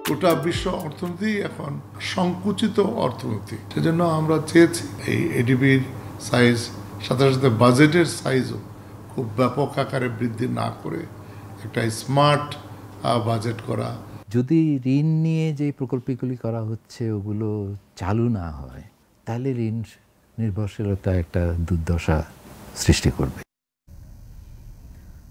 গোটা বিশ্ব অর্থনীতি এখন সংকুচিত অর্থনীতি, সেজন্য আমরা চেয়েছি এই এডিবির সাইজ সাথে সাথে বাজেটের সাইজও খুব ব্যাপক আকারে বৃদ্ধি না করে একটা স্মার্ট বাজেট করা। যদি ঋণ নিয়ে যে প্রকল্পগুলি করা হচ্ছে ওগুলো চালু না হয় তাহলে ঋণ নির্ভরশীলতা একটা দুর্দশা সৃষ্টি করবে।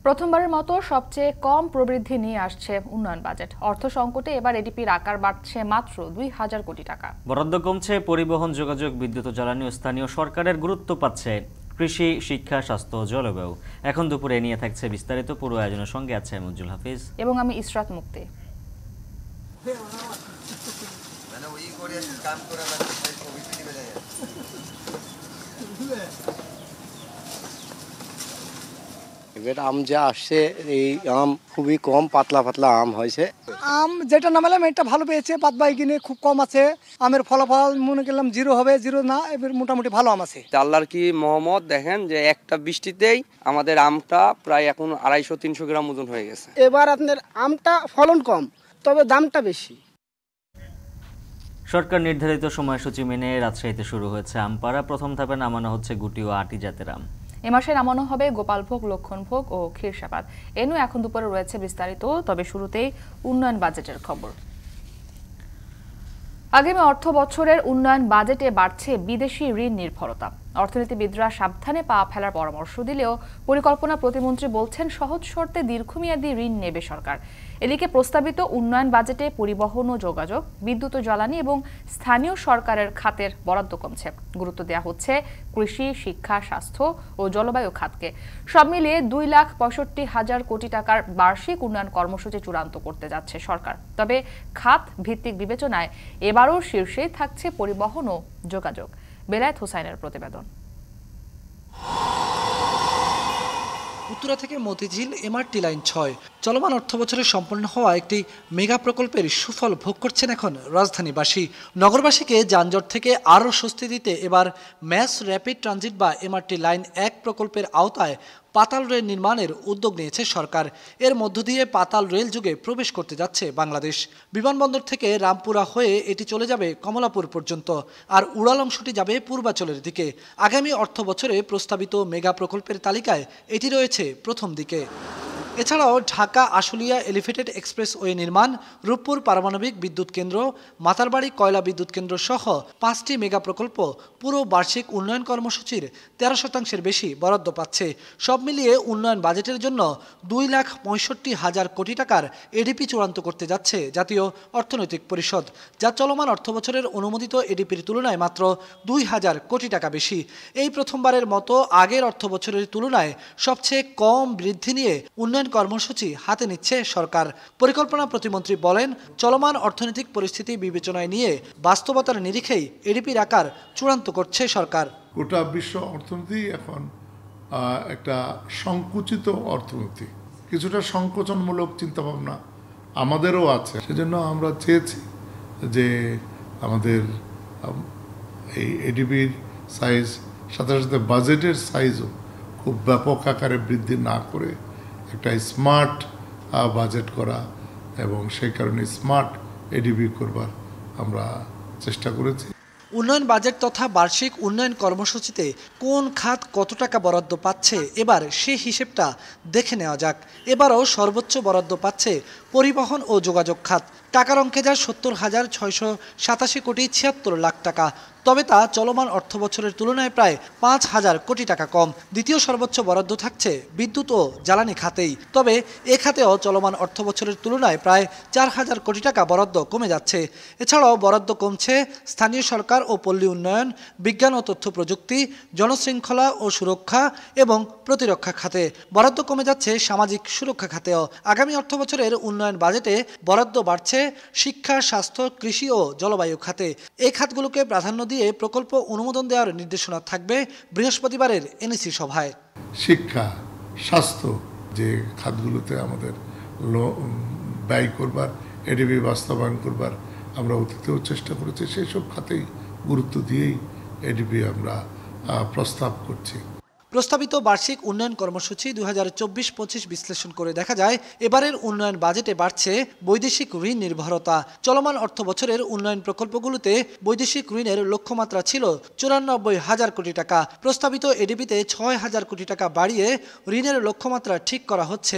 প্রথমবারের মতো সবচেয়ে কম প্রবৃদ্ধি নিয়ে আসছে উন্নয়ন বাজেট। অর্থ সংকটে এবার এডিপির আকার বাড়ছে মাত্র ২,০০০ কোটি টাকা। বরাদ্দ কমছে, পরিবহন, যোগাযোগ, বিদ্যুৎ ও জ্বালানি ও স্থানীয় সরকারের গুরুত্ব পাচ্ছে কৃষি, শিক্ষা, স্বাস্থ্য ও জলবায়ু। এখন দুপুরে নিয়ে থাকছে বিস্তারিত। পুরো আয়োজনের সঙ্গে আছে মুজ্জুল হাফিজ এবং আমি ইসরাত মুক্তি। এবার আম যা আসছে, এই আম খুবই কম, পাতলা পাতলা আম হয়েছে। আম যেটা নামালাম এটা ভালো পেয়েছে, বাদ বাকি কিনে খুব কম আছে। আমের ফলাফল মনে করলাম জিরো হবে, জিরো না, এবার মোটামুটি ভালো আম আছে। আল্লাহর কি মহম্মদ, দেখেন যে একটা বৃষ্টিতেই আমাদের আমটা প্রায় এখন 250-300 গ্রাম ওজন হয়ে গেছে। এবার আপনার আমটা ফলন কম, তবে দামটা বেশি। সরকার নির্ধারিত সময়সূচি মেনে রাজশাহীতে শুরু হয়েছে আমপাড়া। প্রথম ধাপে নামানো হচ্ছে গুটি ও আটি জাতের আম। এ মাসে নামানো হবে গোপালভোগ, লক্ষণভোগ ও ক্ষীরসাপাত। এনু এখন দুপুরে রয়েছে বিস্তারিত। তবে শুরুতেই উন্নয়ন বাজেটের খবর। আগামী অর্থ বছরের উন্নয়ন বাজেটে বাড়ছে বিদেশি ঋণ নির্ভরতা। অর্থনীতিবিদরা সাবধানে পা ফেলার পরামর্শ দিলেও পরিকল্পনা প্রতিমন্ত্রী বলছেন সহজ শর্তে দীর্ঘমেয়াদী ঋণ নেবে সরকার। এদিকে প্রস্তাবিত উন্নয়ন বাজেটে পরিবহন ও যোগাযোগ, বিদ্যুৎ ও জ্বালানি এবং স্থানীয় সরকারের খাতের বরাদ্দ কমছে। গুরুত্ব দেওয়া হচ্ছে কৃষি, শিক্ষা, স্বাস্থ্য ও জলবায়ু খাতকে। সব মিলিয়ে 2,65,000 কোটি টাকার বার্ষিক উন্নয়ন কর্মসূচি চূড়ান্ত করতে যাচ্ছে সরকার। তবে খাত ভিত্তিক বিবেচনায় এবারও শীর্ষেই থাকছে পরিবহন ও যোগাযোগ। বেলায়েত হোসাইনের প্রতিবেদন। উত্তরা থেকে মতিঝিল এমআরটি লাইন ৬ চলমান অর্থবছরে সম্পন্ন হওয়া একটি মেগা প্রকল্পের সুফল ভোগ করছেন এখন রাজধানীবাসী। নগরবাসীকে যানজট থেকে আরও স্বস্তি দিতে এবার ম্যাস র্যাপিড ট্রানজিট বা এমআরটি লাইন ১ প্রকল্পের আওতায় পাতাল রেল নির্মাণের উদ্যোগ নিয়েছে সরকার। এর মধ্য দিয়ে পাতাল রেল যুগে প্রবেশ করতে যাচ্ছে বাংলাদেশ। বিমানবন্দর থেকে রামপুরা হয়ে এটি চলে যাবে কমলাপুর পর্যন্ত, আর উড়াল অংশটি যাবে পূর্বাচলের দিকে। আগামী অর্থ বছরে প্রস্তাবিত মেগা প্রকল্পের তালিকায় এটি রয়েছে প্রথম দিকে। এছাড়াও ঢাকা আশুলিয়া এলিভেটেড এক্সপ্রেসওয়ে নির্মাণ, রূপপুর পারমাণবিক বিদ্যুৎ কেন্দ্র, মাতারবাড়ি কয়লা বিদ্যুৎ কেন্দ্র সহ 5টি মেগা প্রকল্প পুরো বার্ষিক উন্নয়ন কর্মসূচির 13% বেশি বরাদ্দ পাচ্ছে। সব মিলিয়ে উন্নয়ন বাজেটের জন্য 2,65,000 কোটি টাকার এডিপি চূড়ান্ত করতে যাচ্ছে জাতীয় অর্থনৈতিক পরিষদ, যা চলমান অর্থবছরের অনুমোদিত এডিপির তুলনায় মাত্র 2,000 কোটি টাকা বেশি। এই প্রথমবারের মতো আগের অর্থবছরের তুলনায় সবচেয়ে কম বৃদ্ধি নিয়ে উন্নয়ন কর্মসূচি হাতে নিচ্ছে সরকার। পরিকল্পনা প্রতিমন্ত্রী বলেন, চলমান অর্থনৈতিক পরিস্থিতি বিবেচনায় নিয়ে বাস্তবতার নিরিখেই এডিপির আকার চূড়ান্ত করছে সরকার। গোটা বিশ্ব অর্থনীতি এখন একটা সংকুচিত অর্থনীতি, কিছুটা সংকোচনমূলক চিন্তাভাবনা আমাদেরও আছে। সেজন্য আমরা চেয়েছি যে আমাদের এই এডিবির সাইজ সাথে সাথে বাজেটের সাইজও খুব ব্যাপক আকারে বৃদ্ধি না করে একটা স্মার্ট বাজেট করা, এবং সেই কারণে স্মার্ট এডিবি করবার আমরা চেষ্টা করেছি। উন্নয়ন বাজেট তথা বার্ষিক উন্নয়ন কর্মসূচিতে কোন খাত কত টাকা বরাদ্দ পাচ্ছে এবার সেই হিসেবটা দেখে নেওয়া যাক। এবারও সর্বোচ্চ বরাদ্দ পাচ্ছে পরিবহন ও যোগাযোগ খাত। টাকার অঙ্কে যা 70,687 কোটি 76 লাখ টাকা, তবে তা চলমান অর্থ বছরের তুলনায় প্রায় 5,000 কোটি টাকা কম। দ্বিতীয় সর্বোচ্চ বরাদ্দ থাকছে বিদ্যুৎ ও জ্বালানি খাতেই, তবে এ খাতেও চলমান অর্থ বছরের তুলনায় প্রায় 4,000 কোটি টাকা বরাদ্দ কমে যাচ্ছে। এছাড়াও বরাদ্দ কমছে স্থানীয় সরকার ও পল্লী উন্নয়ন, বিজ্ঞান ও তথ্য প্রযুক্তি, জনশৃঙ্খলা ও সুরক্ষা এবং প্রতিরক্ষা খাতে। বরাদ্দ কমে যাচ্ছে সামাজিক সুরক্ষা খাতেও। আগামী অর্থ বছরের উন্নয়ন বাজেটে বরাদ্দ বাড়ছে শিক্ষা, স্বাস্থ্য, কৃষি ও জলবায়ু খাতে। এই খাতগুলোকে প্রাধান্য দিয়ে প্রকল্প অনুমোদন দেওয়ার নির্দেশনা থাকবে বৃহস্পতিবারের এনইসি সভায়। শিক্ষা, স্বাস্থ্য যে খাতগুলোতে আমাদের ব্যয় করবার এডিবি বাস্তবায়ন করবার আমরা অতীতেও চেষ্টা করেছি। সেই সব খাতেই গুরুত্ব দিয়েই এডিবি আমরা প্রস্তাব করছি। প্রস্তাবিত বার্ষিক উন্নয়ন কর্মসূচি 2024-25 বিশ্লেষণ করে দেখা যায় এবারের উন্নয়ন বাজেটে বাড়ছে বৈদেশিক ঋণ নির্ভরতা। চলমান অর্থ বছরের উন্নয়ন প্রকল্পগুলোতে বৈদেশিক ঋণের লক্ষ্যমাত্রা ছিল 94,000 কোটি টাকা। প্রস্তাবিত এডিবিতে 6,000 কোটি টাকা বাড়িয়ে ঋণের লক্ষ্যমাত্রা ঠিক করা হচ্ছে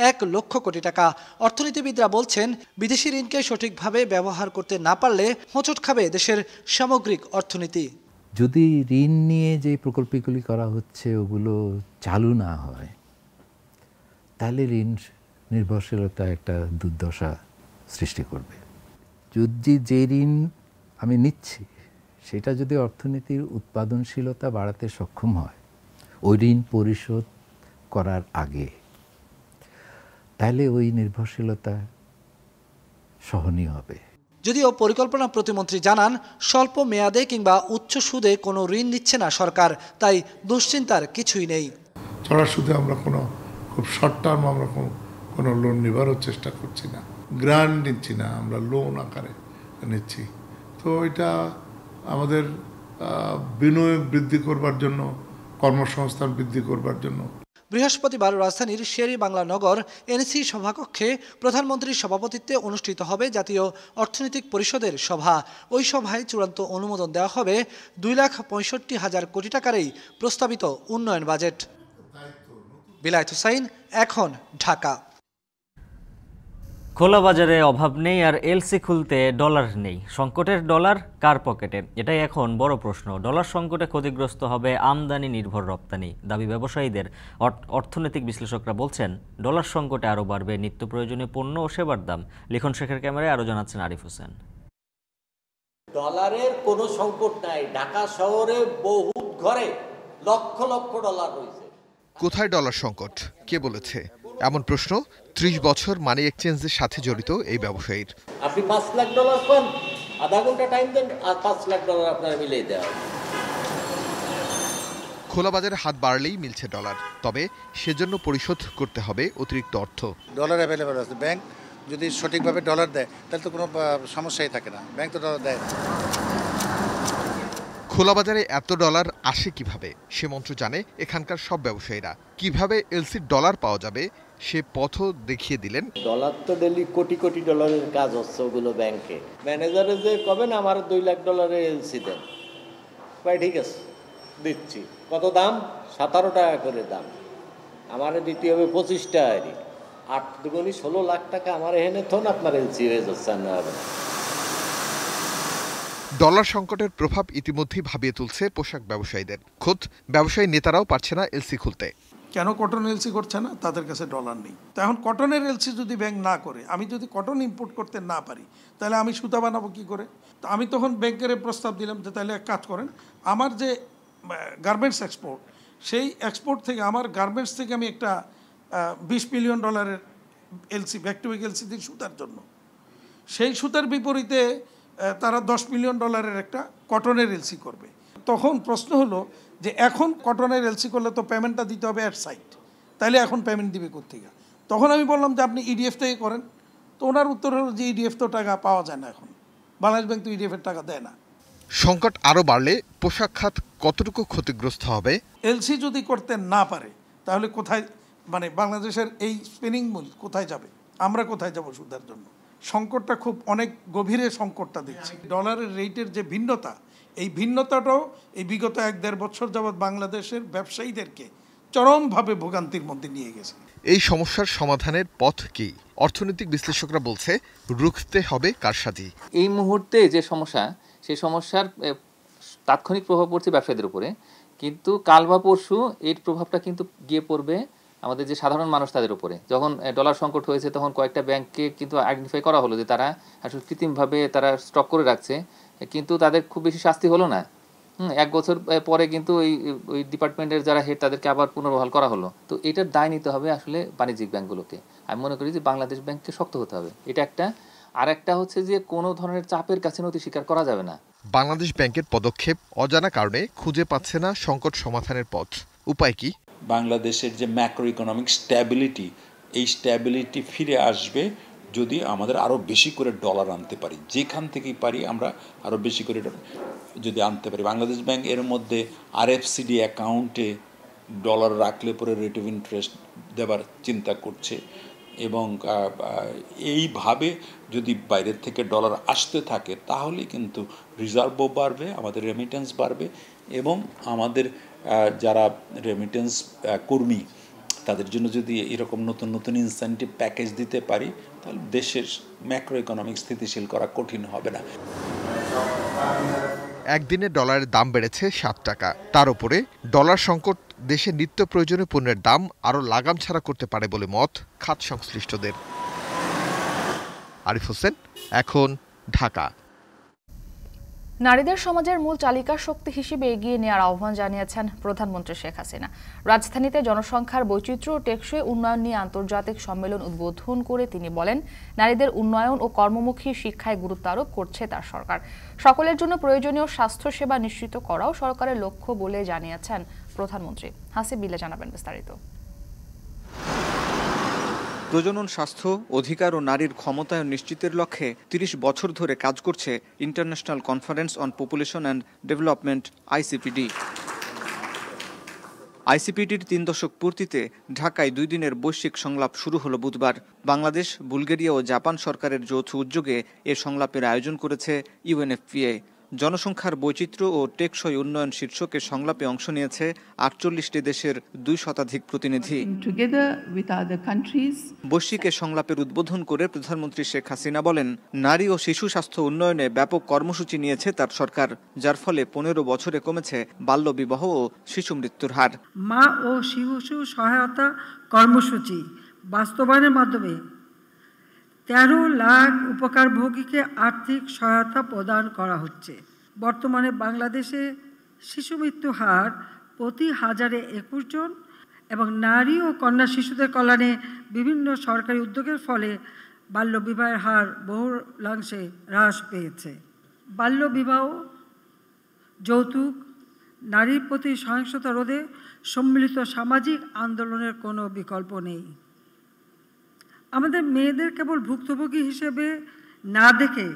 1 লক্ষ কোটি টাকা। অর্থনীতিবিদরা বলছেন, বিদেশি ঋণকে সঠিকভাবে ব্যবহার করতে না পারলে হোঁচট খাবে দেশের সামগ্রিক অর্থনীতি। যদি ঋণ নিয়ে যে প্রকল্পগুলি করা হচ্ছে ওগুলো চালু না হয়, তাহলে ঋণ নির্ভরশীলতা একটা দুর্দশা সৃষ্টি করবে। যদি যে ঋণ আমি নিচ্ছি সেটা যদি অর্থনীতির উৎপাদনশীলতা বাড়াতে সক্ষম হয় ওই ঋণ পরিশোধ করার আগে, তাহলে ওই নির্ভরশীলতা সহনীয় হবে। যদিও পরিকল্পনা প্রতিমন্ত্রী জানান, স্বল্প মেয়াদে কিংবা উচ্চ সুদে কোনো ঋণ নিচ্ছে না সরকার, তাই দুশ্চিন্তার কিছুই নেই। চড়া সুদে আমরা খুব শর্ট টার্ম আমরা কোনো লোন নেবারও চেষ্টা করছি না, গ্রান্ট নিচ্ছি না, আমরা লোন আকারে নিচ্ছি। তো এটা আমাদের বিনিয়োগ বৃদ্ধি করবার জন্য, কর্মসংস্থান বৃদ্ধি করবার জন্য। বৃহস্পতিবার রাজধানীর শেরি বাংলা নগর এনসি সভাকক্ষে প্রধানমন্ত্রীর সভাপতিত্বে অনুষ্ঠিত হবে জাতীয় অর্থনৈতিক পরিষদের সভা। ওই সভায় চূড়ান্ত অনুমোদন দেওয়া হবে 2,65,000 কোটি টাকার এই প্রস্তাবিত উন্নয়ন বাজেট। বিলায়েত হুসাইন, এখন, ঢাকা। খোলা বাজারে অভাব নেই আর এলসি খুলতে ডলার নেই। সংকটের ডলার কার পকেটে? এটাই এখন বড় প্রশ্ন। ডলার সংকটে ক্ষতিগ্রস্ত হবে আমদানি নির্ভর রপ্তানি, দাবি ব্যবসায়ীদের। অর্থনৈতিক বিশ্লেষকরা বলছেন, ডলার সংকটে আরও বাড়বে নিত্য প্রয়োজনীয় পণ্য ও সেবার দাম। লিখন শেখের ক্যামেরায় আরও জানাচ্ছেন আরিফ হোসেন। ডলারের কোনো সংকট নাই। ঢাকা শহরে বহু ঘরে লক্ষ লক্ষ ডলার রয়েছে। কোথায় ডলার সংকট, কে বলেছে? এমন প্রশ্ন 30 বছর মানি এক্সচেঞ্জের সাথে জড়িত এই ব্যবসায়ীর। আপনি 5 লাখ ডলার পান, আধা ঘন্টা টাইম দেন আর 5 লাখ ডলার আপনার মিলিয়ে দেওয়া হবে। খোলা বাজারে হাত বাড়লেই মিলছে ডলার, তবে সেজন্য পরিশোধ করতে হবে অতিরিক্ত অর্থ। ডলার অ্যাভেলেবেল আছে, ব্যাংক যদি সঠিকভাবে ডলার দেয় তাহলে তো কোনো সমস্যাই থাকে না, ব্যাংক তো ডলার দেয়। খোলা বাজারে এত ডলার আসে কিভাবে সে মন্ত্র জানে এখানকার সব ব্যবসায়ীরা। কিভাবে এলসির ডলার পাওয়া যাবে সে পথও দেখিয়ে দিলেন। ডলার তো ডেলি কোটি কোটি ডলারের কাজ হচ্ছে ওগুলো ব্যাংকে। ম্যানেজারে যে কবেন আমার 2 লাখ ডলারের এলসি দেন, ভাই ঠিক আছে দিচ্ছি। কত দাম? 17 টাকা করে দাম। আমারে দিতে হবে 25 টাকারই। 8 দুগুণি 16 লাখ টাকা আমার এখানে থন আপনার এলসি হয়ে যাচ্ছে। ডলার সংকটের প্রভাব ইতিমধ্যেই ভাবিয়ে তুলছে পোশাক ব্যবসায়ীদের। খোদ ব্যবসায়ী নেতারাও পারছে না এলসি খুলতে। কেন কটন এলসি করছে না? তাদের কাছে ডলার নেই। তো এখন কটনের এলসি যদি ব্যাংক না করে, আমি যদি কটন ইম্পোর্ট করতে না পারি, তাহলে আমি সুতা বানাবো কি করে? তো আমি তখন ব্যাংকের প্রস্তাব দিলাম যে তাহলে এক কাজ করেন, আমার যে গার্মেন্টস এক্সপোর্ট, সেই এক্সপোর্ট থেকে আমার গার্মেন্টস থেকে আমি একটা 20 মিলিয়ন ডলারের LC, back to back LC দিই সুতার জন্য। সেই সুতার বিপরীতে তারা 10 মিলিয়ন ডলারের একটা কটনের এলসি করবে। তখন প্রশ্ন হলো যে এখন কটনের এলসি করলে তো পেমেন্টটা দিতে হবে অ্যাট সাইট, তাহলে এখন পেমেন্ট দিবে কোত্থেকে? তখন আমি বললাম যে আপনি ইডিএফ থেকে করেন। তো ওনার উত্তর হলো যে ইডিএফ তো টাকা পাওয়া যায় না, এখন বাংলাদেশ ব্যাংক তো ইডিএফের টাকা দেয় না। সংকট আরও বাড়লে পোশাক খাত কতটুকু ক্ষতিগ্রস্ত হবে? এলসি যদি করতে না পারে তাহলে কোথায়, মানে বাংলাদেশের এই স্পিনিং মিল কোথায় যাবে? আমরা কোথায় যাব সুদের জন্য? সংকটটা খুব অনেক গভীরে সংকটটা দেখছি। ডলারের রেটের যে ভিন্নতা, এই ভিন্নতাটাও এই বিগত 1-1.5 বছর যাবৎ বাংলাদেশের ব্যবসায়ীদেরকে চরমভাবে ভোগান্তির মধ্যে নিয়ে গেছে। এই সমস্যার সমাধানের পথ কি? অর্থনৈতিক বিশ্লেষকরা বলছে রুখতে হবে কারসাজি। এই মুহূর্তে যে সমস্যা, সেই সমস্যার তাৎক্ষণিক প্রভাব পড়ছে ব্যবসায়ীদের উপরে, কিন্তু কাল বা পরশু এর প্রভাবটা কিন্তু গিয়ে পড়বে আমাদের যে সাধারণ মানুষ তাদের উপরে। যখন ডলার সংকট হয়েছে তখন কয়েকটা ব্যাংককে কিন্তু আইডেন্টিফাই করা হলো যে তারা আসলে কৃত্রিমভাবে তারা স্টক করে রাখছে, কিন্তু তাদের খুব বেশি শাস্তি হলো না। 1 বছর পরে কিন্তু ওই ডিপার্টমেন্টের যারা হেড তাদেরকে আবার পুনর্বহাল করা হলো। তো এটার দায় নিতে হবে আসলে বাণিজ্যিক ব্যাংকগুলোকে। আমি মনে করি যে বাংলাদেশ ব্যাংককে শক্ত হতে হবে, এটা একটা। আর একটা হচ্ছে যে কোনো ধরনের চাপের কাছে নতি স্বীকার করা যাবে না। বাংলাদেশ ব্যাংকের পদক্ষেপ অজানা কারণে খুঁজে পাচ্ছে না সংকট সমাধানের পথ। উপায় কি? বাংলাদেশের যে ম্যাক্রো ইকোনমিক স্ট্যাবিলিটি, এই স্ট্যাবিলিটি ফিরে আসবে যদি আমাদের আরও বেশি করে ডলার আনতে পারি, যেখান থেকেই পারি আমরা আরও বেশি করে যদি আনতে পারি। বাংলাদেশ ব্যাংক এর মধ্যে আরএফসিডি অ্যাকাউন্টে ডলার রাখলে পরে রেট অফ ইন্টারেস্ট দেবার চিন্তা করছে, এবং এইভাবে যদি বাইরের থেকে ডলার আসতে থাকে তাহলে কিন্তু রিজার্ভও বাড়বে, আমাদের রেমিটেন্স বাড়বে, এবং আমাদের যারা রেমিটেন্স কর্মী তাদের জন্য যদি এরকম নতুন নতুন ইনসেন্টিভ প্যাকেজ দিতে পারি তাহলে দেশের ম্যাক্রো ইকোনমিক স্থিতিশীল করা কঠিন হবে না। একদিনে ডলারের দাম বেড়েছে 7 টাকা। তার উপরে ডলার সংকট দেশের নিত্য প্রয়োজনীয় পণ্যের দাম আরও লাগাম ছাড়া করতে পারে বলে মত খাত সংশ্লিষ্টদের। আরিফ হোসেন, এখন, ঢাকা। নারীদের সমাজের মূল চালিকা শক্তি হিসেবে এগিয়ে নেওয়ার আহ্বান জানিয়েছেন প্রধানমন্ত্রী শেখ হাসিনা। রাজধানীতে জনসংখ্যার বৈচিত্র্য ও টেকসই উন্নয়ন নিয়ে আন্তর্জাতিক সম্মেলন উদ্বোধন করে তিনি বলেন, নারীদের উন্নয়ন ও কর্মমুখী শিক্ষায় গুরুত্ব আরোপ করছে তার সরকার। সকলের জন্য প্রয়োজনীয় স্বাস্থ্যসেবা নিশ্চিত করাও সরকারের লক্ষ্য বলে জানিয়েছেন প্রধানমন্ত্রী। হাসিব বিল্লাহ জানাবেন বিস্তারিত। প্রজনন, স্বাস্থ্য, অধিকার ও নারীর ক্ষমতায়ন নিশ্চিতের লক্ষ্যে ৩০ বছর ধরে কাজ করছে international conference on population and development ICPD. আইসিপিডির ৩ দশক পূর্তিতে ঢাকায় 2 দিনের বৈশ্বিক সংলাপ শুরু হলো বুধবার। বাংলাদেশ, বুলগেরিয়া ও জাপান সরকারের যৌথ উদ্যোগে এ সংলাপের আয়োজন করেছে ইউএনএফপিএ। জনসংখ্যার বৈচিত্র্য ও টেকসই উন্নয়ন শীর্ষকে সংলাপে অংশ নিয়েছে 48টি দেশের 2 শতাধিক প্রতিনিধি। বৈশ্বিক সংলাপের উদ্বোধন করে প্রধানমন্ত্রী শেখ হাসিনা বলেন, নারী ও শিশু স্বাস্থ্য উন্নয়নে ব্যাপক কর্মসূচি নিয়েছে তার সরকার, যার ফলে 15 বছরে কমেছে বাল্যবিবাহ ও শিশু মৃত্যুর হার। মা ও শিশু সহায়তা কর্মসূচি বাস্তবায়নের মাধ্যমে 13 লাখ উপকারভোগীকে আর্থিক সহায়তা প্রদান করা হচ্ছে। বর্তমানে বাংলাদেশে শিশু মৃত্যু হার প্রতি 1000-এ 21 জন এবং নারী ও কন্যা শিশুদের কল্যাণে বিভিন্ন সরকারি উদ্যোগের ফলে বাল্যবিবাহের হার বহুলাংশে হ্রাস পেয়েছে। বাল্যবিবাহ, যৌতুক, নারীর প্রতি সহিংসতা রোধে সম্মিলিত সামাজিক আন্দোলনের কোনো বিকল্প নেই। আমাদের মেয়েদের কেবল ভুক্তভোগী হিসেবে না দেখে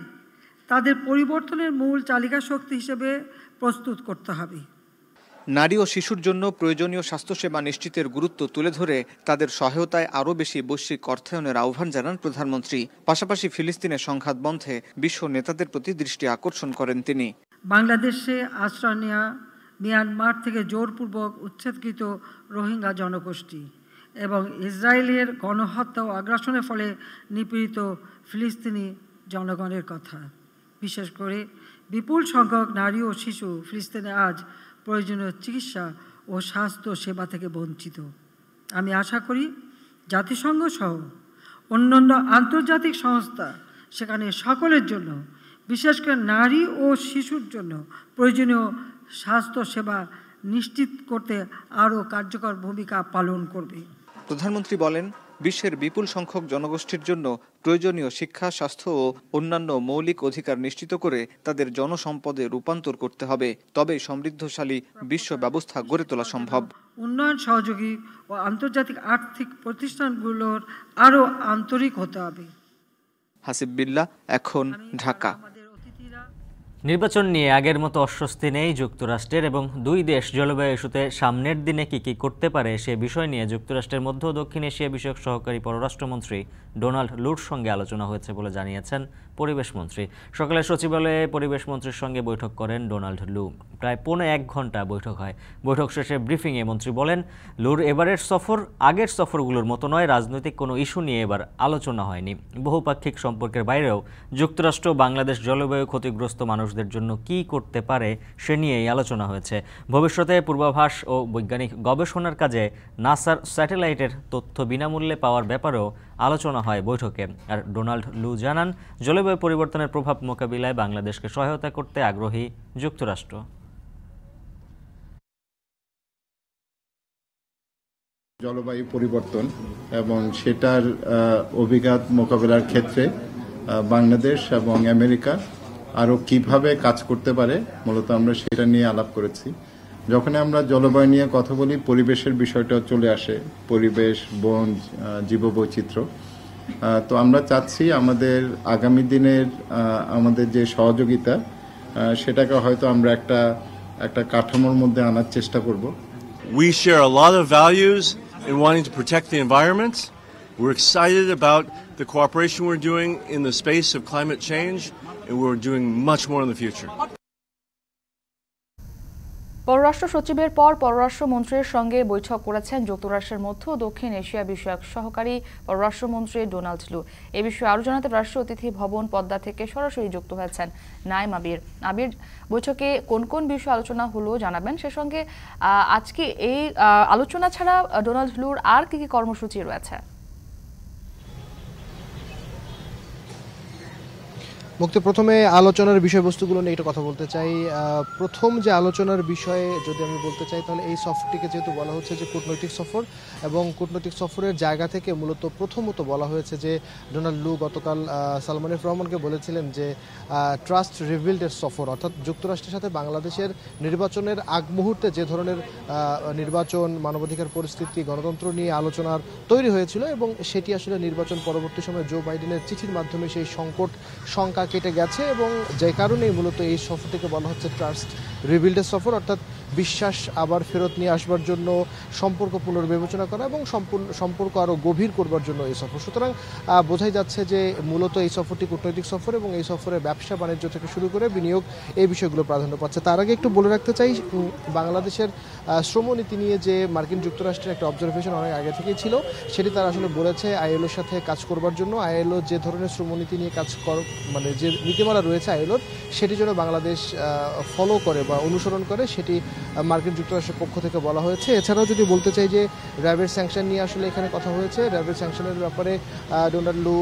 তাদের পরিবর্তনের মূল চালিকা শক্তি হিসেবে প্রস্তুত করতে হবে। নারী ও শিশুর জন্য প্রয়োজনীয় স্বাস্থ্যসেবা নিশ্চিতের গুরুত্ব তুলে ধরে তাদের সহায়তায় আরও বেশি বৈশ্বিক অর্থায়নের আহ্বান জানান প্রধানমন্ত্রী। পাশাপাশি ফিলিস্তিনের সংঘাত বন্ধে বিশ্ব নেতাদের প্রতি দৃষ্টি আকর্ষণ করেন তিনি। বাংলাদেশে আশ্রয় নেওয়া মিয়ানমার থেকে জোরপূর্বক উচ্ছেদকৃত রোহিঙ্গা জনগোষ্ঠী এবং ইসরায়েলের গণহত্যা ও আগ্রাসনের ফলে নিপীড়িত ফিলিস্তিনি জনগণের কথা, বিশেষ করে বিপুল সংখ্যক নারী ও শিশু ফিলিস্তিনে আজ প্রয়োজনীয় চিকিৎসা ও স্বাস্থ্য সেবা থেকে বঞ্চিত। আমি আশা করি জাতিসংঘ সহ অন্যান্য আন্তর্জাতিক সংস্থা সেখানে সকলের জন্য, বিশেষ করে নারী ও শিশুর জন্য প্রয়োজনীয় স্বাস্থ্য সেবা নিশ্চিত করতে আরও কার্যকর ভূমিকা পালন করবে। প্রধানমন্ত্রী বলেন, বিশ্বের বিপুল সংখ্যক জনগোষ্ঠীর জন্য প্রয়োজনীয় শিক্ষা, স্বাস্থ্য ও অন্যান্য মৌলিক অধিকার নিশ্চিত করে তাদের জনসম্পদে রূপান্তর করতে হবে, তবেই সমৃদ্ধশালী বিশ্ব ব্যবস্থা গড়ে তোলা সম্ভব। উন্নয়ন সহযোগী ও আন্তর্জাতিক আর্থিক প্রতিষ্ঠানগুলোর আরও আন্তরিক হতে হবে। হাসিব বিল্লাহ, এখন, ঢাকা। নির্বাচন নিয়ে আগের মতো অস্বস্তি নেই যুক্তরাষ্ট্রের, এবং 2 দেশ জলবায়ু ইস্যুতে সামনের দিনে কি করতে পারে সে বিষয় নিয়ে যুক্তরাষ্ট্রের মধ্য ও দক্ষিণ এশিয়া বিষয়ক সহকারী পররাষ্ট্রমন্ত্রী ডোনাল্ড লুর সঙ্গে আলোচনা হয়েছে বলে জানিয়েছেন পরিবেশ মন্ত্রী। সকালে সচিবালয়ে পরিবেশ মন্ত্রীর সঙ্গে বৈঠক করেন ডোনাল্ড লু। প্রায় 1.5 ঘন্টা বৈঠক হয়। বৈঠক শেষে ব্রিফিংয়ে মন্ত্রী বলেন, লুর এবারের সফর আগের সফরগুলোর মতো নয়, রাজনৈতিক কোনো ইস্যু নিয়ে এবার আলোচনা হয়নি। বহুপাক্ষিক সম্পর্কের বাইরেও যুক্তরাষ্ট্র বাংলাদেশ জলবায়ু ক্ষতিগ্রস্ত মানুষদের জন্য কি করতে পারে সে নিয়েই আলোচনা হয়েছে। ভবিষ্যতে পূর্বাভাস ও বৈজ্ঞানিক গবেষণার কাজে নাসার স্যাটেলাইটের তথ্য বিনামূল্যে পাওয়ার ব্যাপারেও আলোচনা হয় বৈঠকে। আর ডোনাল্ড লু জানান, জলবায়ু পরিবর্তনের প্রভাব মোকাবিলায় বাংলাদেশকে সহায়তা করতে আগ্রহী যুক্তরাষ্ট্র। জলবায়ু পরিবর্তন এবং সেটার অভিঘাত মোকাবিলার ক্ষেত্রে বাংলাদেশ এবং আমেরিকা আরও কিভাবে কাজ করতে পারে, মূলত আমরা সেটা নিয়ে আলাপ করেছি। যখন আমরা জলবায়ু নিয়ে কথা বলি, পরিবেশের বিষয়টা চলে আসে, পরিবেশ, বন, জীববৈচিত্র্য। তো আমরা চাচ্ছি আমাদের আগামী দিনের আমাদের যে সহযোগিতা সেটাকে হয়তো আমরা একটা কাঠামোর মধ্যে আনার চেষ্টা করব। We share a lot of values in wanting to protect the environment. We're excited about the cooperation we're doing in the space of climate change, and we're doing much more in the future. পররাষ্ট্র সচিবের পর পররাষ্ট্রমন্ত্রীর সঙ্গে বৈঠক করেছেন যুক্তরাষ্ট্রের মধ্য ও দক্ষিণ Asia বিষয়ক সহকারী পররাষ্ট্রমন্ত্রী ডোনাল্ড লু। এ বিষয়ে আরও জানাতে রাষ্ট্রীয় অতিথি ভবন পদ্মা থেকে সরাসরি যুক্ত হয়েছেন নাইম আবির। আবির, বৈঠকে কোন কোন বিষয় আলোচনা হলো জানাবেন, সে সঙ্গে আজকে এই আলোচনা ছাড়া ডোনাল্ড লুর আর কি কি কর্মসূচি রয়েছে? মুক্তি, প্রথমে আলোচনার বিষয়বস্তুগুলো নিয়ে একটা কথা বলতে চাই। প্রথম যে আলোচনার বিষয়ে যদি আমি বলতে চাই, তাহলে এই সফরটিকে যেহেতু বলা হচ্ছে যে কূটনৈতিক সফর, এবং কূটনৈতিক সফরের জায়গা থেকে মূলত প্রথমত বলা হয়েছে যে ডোনাল্ড লু গতকাল সালমান এফ রহমানকে বলেছিলেন যে ট্রাস্ট রিবিল্ডের সফর, অর্থাৎ যুক্তরাষ্ট্রের সাথে বাংলাদেশের নির্বাচনের আগ মুহূর্তে যে ধরনের নির্বাচন, মানবাধিকার পরিস্থিতি, গণতন্ত্র নিয়ে আলোচনার তৈরি হয়েছিল, এবং সেটি আসলে নির্বাচন পরবর্তী সময়ে জো বাইডেনের চিঠির মাধ্যমে সেই সংকট শঙ্কা কেটে গেছে, এবং যে কারণেই মূলত এই সফরটিকে বলা হচ্ছে ট্রাস্ট রিবিল্ডের সফর, অর্থাৎ বিশ্বাস আবার ফেরত নিয়ে আসবার জন্য, সম্পর্ক পুনর্বিবেচনা করা এবং সম্পর্ক আরও গভীর করবার জন্য এই সফর। সুতরাং বোঝাই যাচ্ছে যে মূলত এই সফরটি কূটনৈতিক সফর, এবং এই সফরে ব্যবসা বাণিজ্য থেকে শুরু করে বিনিয়োগ, এই বিষয়গুলো প্রাধান্য পাচ্ছে। তার আগে একটু বলে রাখতে চাই, বাংলাদেশের শ্রমনীতি নিয়ে যে মার্কিন যুক্তরাষ্ট্রের একটা অবজারভেশন অনেক আগে থেকেই ছিল, সেটি তারা আসলে বলেছে আইএলওর সাথে কাজ করবার জন্য। আইএলও যে ধরনের শ্রমনীতি নিয়ে কাজ মানে যে নীতিমালা রয়েছে আইএলওর, সেটি যেন বাংলাদেশ ফলো করে বা অনুসরণ করে, সেটি মার্কিন যুক্তরাষ্ট্রের পক্ষ থেকে বলা হয়েছে। এছাড়াও যদি বলতে চাই যে র্যাবের স্যাংশন নিয়ে আসলে এখানে কথা হয়েছে। র্যাবের স্যাংশনের ব্যাপারে ডোনাল্ড লু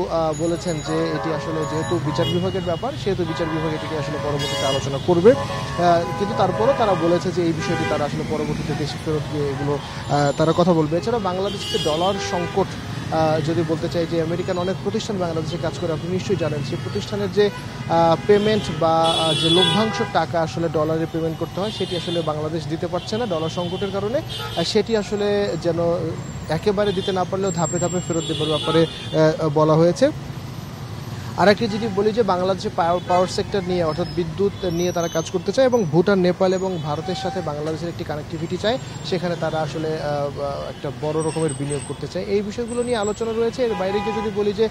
বলেছেন যে এটি আসলে যেহেতু বিচার বিভাগের ব্যাপার, সেহেতু বিচার বিভাগ এটিকে আসলে পরবর্তীতে আলোচনা করবে, কিন্তু তারপরও তারা বলেছে যে এই বিষয়টি তারা আসলে পরবর্তীতে দেশে ফেরত গিয়ে এগুলো তারা কথা বলবে। এছাড়া বাংলাদেশে ডলার সংকট যদি বলতে চাই, যে আমেরিকান অনেক প্রতিষ্ঠান বাংলাদেশে কাজ করে, আপনি নিশ্চয়ই জানেন, সেই প্রতিষ্ঠানের যে পেমেন্ট বা যে লভ্যাংশ টাকা আসলে ডলারে পেমেন্ট করতে হয়, সেটি আসলে বাংলাদেশ দিতে পারছে না ডলার সংকটের কারণে। সেটি আসলে যেন একেবারে দিতে না পারলেও ধাপে ধাপে ফেরত দেবার ব্যাপারে বলা হয়েছে। আরেকটি যদি বলি যে বাংলাদেশে পাওয়ার সেক্টর নিয়ে, অর্থাৎ বিদ্যুৎ নিয়ে তারা কাজ করতে চায়, এবং ভুটান, নেপাল এবং ভারতের সাথে বাংলাদেশের একটি কানেক্টিভিটি চায়, সেখানে তারা আসলে একটা বড় রকমের বিনিয়োগ করতে চায়। এই বিষয়গুলো নিয়ে আলোচনা রয়েছে। এর বাইরে গিয়ে যদি বলি যে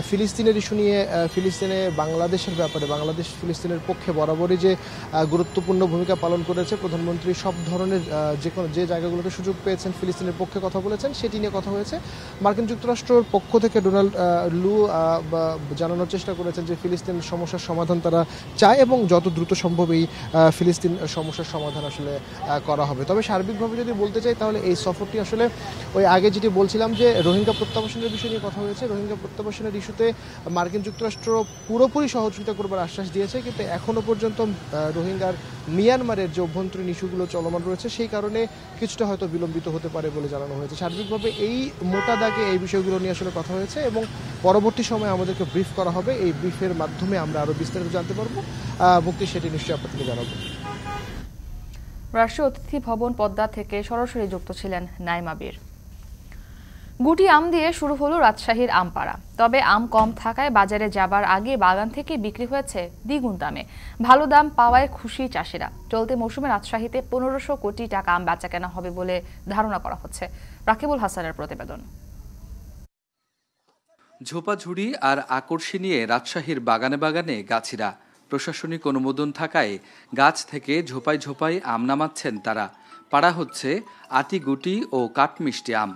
ফিলিস্তিনের ইস্যু নিয়ে, ফিলিস্তিনে বাংলাদেশের ব্যাপারে বাংলাদেশ ফিলিস্তিনের পক্ষে বরাবরই যে গুরুত্বপূর্ণ ভূমিকা পালন করেছে, প্রধানমন্ত্রী সব ধরনের যে জায়গাগুলোতে সুযোগ পেয়েছেন ফিলিস্তিনের পক্ষে কথা বলেছেন, সেটি নিয়ে কথা হয়েছে। মার্কিন যুক্তরাষ্ট্রের পক্ষ থেকে ডোনাল্ড লু জানানো চেষ্টা করেছেন যে ফিলিস্তিন সমস্যার সমাধান তারা চায়, এবং যত দ্রুত সম্ভব এই ফিলিস্তিন সমস্যার সমাধান আসলে করা হবে। তবে সার্বিকভাবে যদি বলতে চাই, তাহলে এই সফরটি আসলে ওই আগে যেটি বলছিলাম যে রোহিঙ্গা প্রত্যাবাসনের বিষয় নিয়ে কথা হয়েছে। রোহিঙ্গা প্রত্যাবাসনের ইস্যুতে মার্কিন যুক্তরাষ্ট্র পুরোপুরি সহযোগিতা করবার আশ্বাস দিয়েছে, কিন্তু এখনও পর্যন্ত রোহিঙ্গার মিয়ানমারের যে অভ্যন্তরীণ ইস্যুগুলো চলমান রয়েছে, সেই কারণে কিছুটা হয়তো বিলম্বিত হতে পারে বলে জানানো হয়েছে। সার্বিকভাবে এই মোটা দাগে এই বিষয়গুলো নিয়ে আসলে কথা হয়েছে, এবং পরবর্তী সময়ে আমাদেরকে ব্রিফ করা হবে। এই ব্রিফের মাধ্যমে আমরা আরো বিস্তারিত জানতে পারবো। মুক্তি, সেটি নিশ্চয়ই আপনাদেরকে জানাবো। রাষ্ট্রীয় অতিথি ভবন পদ্মা থেকে সরাসরি যুক্ত ছিলেন নাইম আবির। গুটি আম দিয়ে শুরু হলো রাজশাহীর আমপাড়া। তবে আম কম থাকায় বাজারে যাবার আগে বাগান থেকে বিক্রি হয়েছে দ্বিগুণ দামে। ভালো দাম পাওয়ায় খুশি চাষিরা। চলতি মৌসুমে রাজশাহীতে 1500 কোটি টাকা আম বেচাকেনা হবে বলে ধারণা করা হচ্ছে। রাকিবুল হাসানের প্রতিবেদন। ঝোপাঝুড়ি আর আকর্ষি নিয়ে রাজশাহীর বাগানে বাগানে গাছিরা। প্রশাসনিক অনুমোদন থাকায় গাছ থেকে ঝোপায় ঝোপায় আম নামাচ্ছেন তারা। পাড়া হচ্ছে আটি গুটি ও কাঠমিষ্টি আম।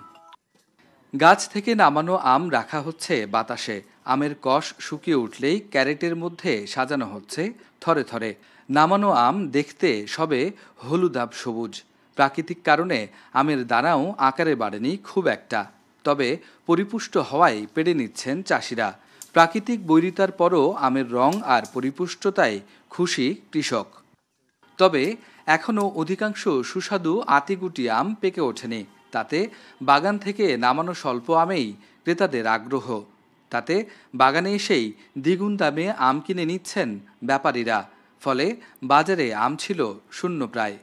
গাছ থেকে নামানো আম রাখা হচ্ছে বাতাসে। আমের কষ শুকিয়ে উঠলেই ক্যারেটের মধ্যে সাজানো হচ্ছে থরে থরে। নামানো আম দেখতে সবে হলুদাভ সবুজ। প্রাকৃতিক কারণে আমের দানাও আকারে বাড়েনি খুব একটা, তবে পরিপুষ্ট হওয়ায় পেড়ে নিচ্ছেন চাষিরা। প্রাকৃতিক বৈরিতার পরও আমের রং আর পরিপুষ্টতায় খুশি কৃষক। তবে এখনও অধিকাংশ সুস্বাদু আটিগুটি আম পেকে ওঠেনি। তাতে বাগান থেকে নামানো স্বল্প আমেই ক্রেতাদের আগ্রহ। তাতে বাগানে এসেই দ্বিগুণ দামে আম কিনে নিচ্ছেন ব্যাপারীরা। ফলে বাজারে আম ছিল শূন্য প্রায়।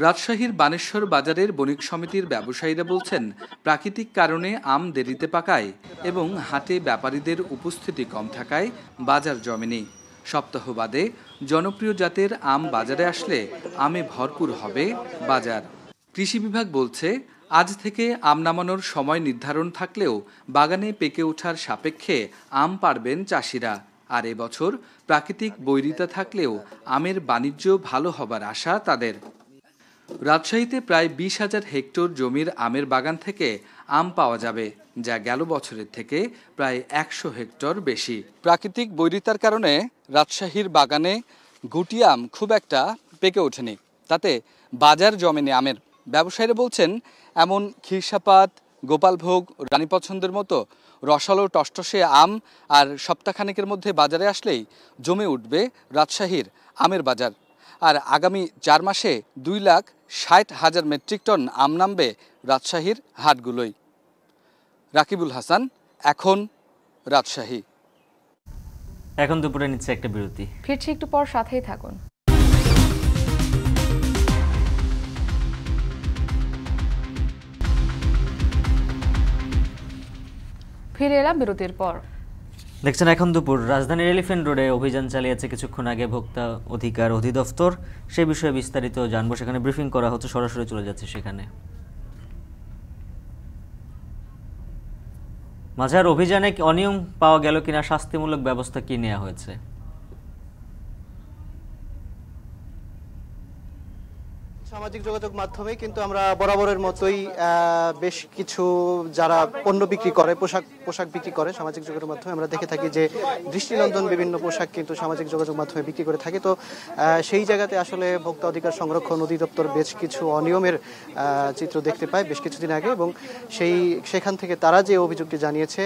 রাজশাহীর বানেশ্বর বাজারের বণিক সমিতির ব্যবসায়ীরা বলছেন, প্রাকৃতিক কারণে আম দেরিতে পাকায় এবং হাটে ব্যাপারীদের উপস্থিতি কম থাকায় বাজার জমেনি। সপ্তাহ বাদে জনপ্রিয় জাতের আম বাজারে আসলে আমে ভরপুর হবে বাজার। কৃষি বিভাগ বলছে, আজ থেকে আম নামানোর সময় নির্ধারণ থাকলেও বাগানে পেকে ওঠার সাপেক্ষে আম পাড়বেন চাষিরা। আর এবছর প্রাকৃতিক বৈরিতা থাকলেও আমের বাণিজ্য ভালো হবার আশা তাদের। রাজশাহীতে প্রায় 20,000 হেক্টর জমির আমের বাগান থেকে আম পাওয়া যাবে, যা গেল বছরের থেকে প্রায় 100 হেক্টর বেশি। প্রাকৃতিক বৈরিতার কারণে রাজশাহীর বাগানে গুটি আম খুব একটা পেকে ওঠেনি, তাতে বাজার জমেনি আমের। ব্যবসায়ীরা বলছেন, এমন খিরসাপাত, গোপালভোগ, রানী পছন্দের মতো রসালো টসটসে আম আর সপ্তাহখানেকের মধ্যে বাজারে আসলেই জমে উঠবে রাজশাহীর আমের বাজার। আর আগামী 4 মাসে 2,60,000 মেট্রিক টন আম নামবে রাজশাহীর হাটগুলোই। রাকিবুল হাসান, এখন রাজশাহী। এখন দুপুরে নিচ্ছে একটা বিরতি, ফিরছি একটু পর, সাথেই থাকুন। ফিরে এলাম বিরতির পর। দেখছেন এখন দুপুর। রাজধানীর এলিফ্যান্ট রোডে অভিযান চালিয়েছে কিছুক্ষণ আগে ভোক্তা অধিকার অধিদপ্তর। সে বিষয়ে বিস্তারিত জানবো, সেখানে ব্রিফিং করা হচ্ছে, সরাসরি চলে যাচ্ছে সেখানে। মাঝার অভিযানে অনিয়ম পাওয়া গেল কিনা, শাস্তিমূলক ব্যবস্থা কি নেওয়া হয়েছে? সামাজিক যোগাযোগ মাধ্যমে কিন্তু আমরা বরাবরের মতোই বেশ কিছু যারা পণ্য বিক্রি করে, পোশাক বিক্রি করে সামাজিক যোগাযোগ মাধ্যমে আমরা দেখে থাকি যে দৃষ্টিনন্দন বিভিন্ন পোশাক কিন্তু সামাজিক যোগাযোগ মাধ্যমে বিক্রি করে থাকে। তো সেই জায়গাতে আসলে ভোক্তা অধিকার সংরক্ষণ অধিদপ্তর বেশ কিছু অনিয়মের চিত্র দেখতে পায় বেশ কিছুদিন আগে, এবং সেখান থেকে তারা যে অভিযোগটি জানিয়েছে,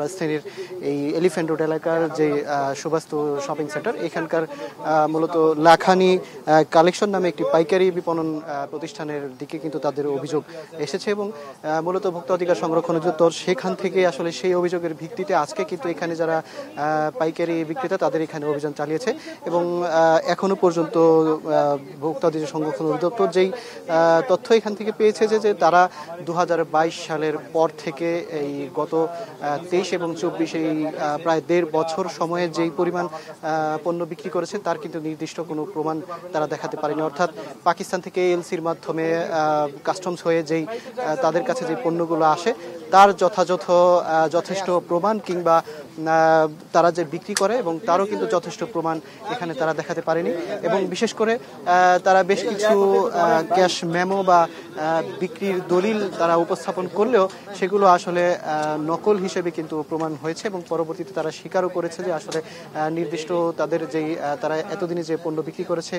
রাজধানীর এই এলিফ্যান্ট রোড এলাকার যে সুবাস্তু শপিং সেন্টার, এখানকার মূলত লাখানি কালেকশন নামে একটি পাইকারি বিপণন প্রতিষ্ঠানের দিকে কিন্তু তাদের অভিযোগ এসেছে, এবং মূলত ভোক্তা অধিকার সংরক্ষণ অধিদপ্তর সেখান থেকে আসলে সেই অভিযোগের ভিত্তিতে আজকে কিন্তু এখানে যারা পাইকারি বিক্রেতা তাদের এখানে অভিযান চালিয়েছে, এবং এখনো পর্যন্ত ভোক্তা অধিকার সংরক্ষণ অধিদপ্তর যেই তথ্য এখান থেকে পেয়েছে যে তারা 2022 সালের পর থেকে এই গত 23 এবং 24 এই প্রায় 1.5 বছর সময়ে যেই পরিমাণ পণ্য বিক্রি করেছে তার কিন্তু নির্দিষ্ট কোনো প্রমাণ তারা দেখাতে পারেনি। অর্থাৎ পাকিস্তান থেকে এলসির মাধ্যমে কাস্টমস হয়ে যেই তাদের কাছে যে পণ্যগুলো আসে তার যথেষ্ট প্রমাণ কিংবা তারা যে বিক্রি করে এবং তারও কিন্তু যথেষ্ট প্রমাণ এখানে তারা দেখাতে পারেনি, এবং বিশেষ করে তারা বেশ কিছু ক্যাশ মেমো বা বিক্রির দলিল তারা উপস্থাপন করলেও সেগুলো আসলে নকল হিসেবে কিন্তু প্রমাণ হয়েছে, এবং পরবর্তীতে তারা স্বীকারও করেছে যে আসলে নির্দিষ্ট তাদের যেই তারা এতদিনে যে পণ্য বিক্রি করেছে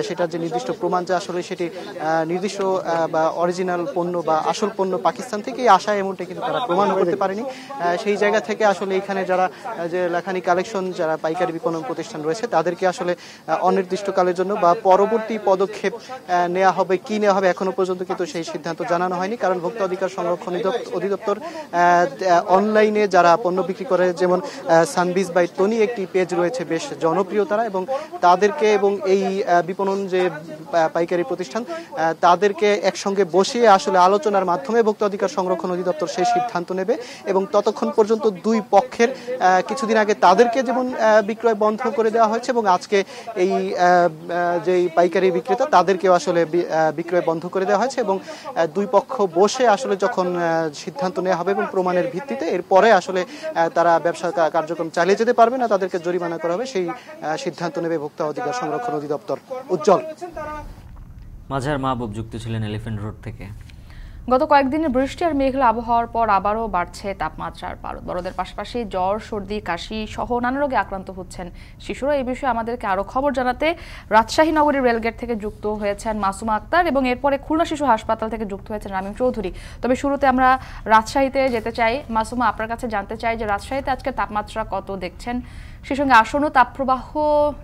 সেটার যে নির্দিষ্ট প্রমাণ যে আসলে সেটি নির্দিষ্ট বা অরিজিনাল পণ্য বা আসল পণ্য পাকিস্তান থেকেই আসা এমনটা কিন্তু তারা প্রমাণ করতে পারেনি। সেই জায়গা থেকে আসলে এখানে যারা যে লাখানি কালেকশন যারা পাইকারি বিপণন প্রতিষ্ঠান রয়েছে তাদেরকে আসলে অনির্দিষ্টকালের জন্য বা পরবর্তী পদক্ষেপ নেওয়া হবে কি নেওয়া হবে এখনো পর্যন্ত কিন্তু সেই সিদ্ধান্ত জানানো হয়নি, কারণ ভোক্তা অধিকার সংরক্ষণ অধিদপ্তর অনলাইনে যারা পণ্য বিক্রি করে, যেমন সানবিজ বাই তনি একটি পেজ রয়েছে বেশ জনপ্রিয় তারা, এবং তাদেরকে এবং এই বিপণন যে পাইকারি প্রতিষ্ঠান তাদেরকে একসঙ্গে বসিয়ে আসলে আলোচনার মাধ্যমে ভোক্তা অধিকার সংরক্ষণ অধিদপ্তর সেই সিদ্ধান্ত নেবে, এবং ততক্ষণ পর্যন্ত দুই পক্ষের কিছুদিন আগে তাদেরকে যেমন বিক্রয় বন্ধ করে দেওয়া হয়েছে, এবং আজকে এই যে পাইকারি বিক্রেতা তাদেরকেও আসলে বিক্রয় বন্ধ করে দেওয়া হয়েছে, এবং দুই পক্ষ বসে আসলে যখন সিদ্ধান্ত নেওয়া হবে এবং প্রমাণের ভিত্তিতে এরপরে আসলে তারা ব্যবসা কার্যক্রম চালিয়ে যেতে পারবে না তাদেরকে জরিমানা করা হবে, সেই সিদ্ধান্ত নেবে ভোক্তা অধিকার সংরক্ষণ অধিদপ্তর। উজ্জ্বল। মাঝার মাহবুব যুক্ত ছিলেন এলিফ্যান্ট রোড থেকে। গত কয়েকদিনের বৃষ্টি আর মেঘলা আবহাওয়ার পর আবারও বাড়ছে তাপমাত্রার পারদ। বড়দের পাশাপাশি জ্বর, সর্দি, কাশি সহ নানা রোগে আক্রান্ত হচ্ছেন শিশুরা। এই বিষয়ে আমাদেরকে আরো খবর জানাতে রাজশাহী নগরীর রেলগেট থেকে যুক্ত হয়েছেন মাসুমা আক্তার, এবং এরপরে খুলনা শিশু হাসপাতাল থেকে যুক্ত হয়েছেন রামিম চৌধুরী। তবে শুরুতে আমরা রাজশাহীতে যেতে চাই। মাসুমা, আপনার কাছে জানতে চাই যে রাজশাহীতে আজকে তাপমাত্রা কত দেখছেন, সেই সঙ্গে আসন্ন তাপপ্রবাহ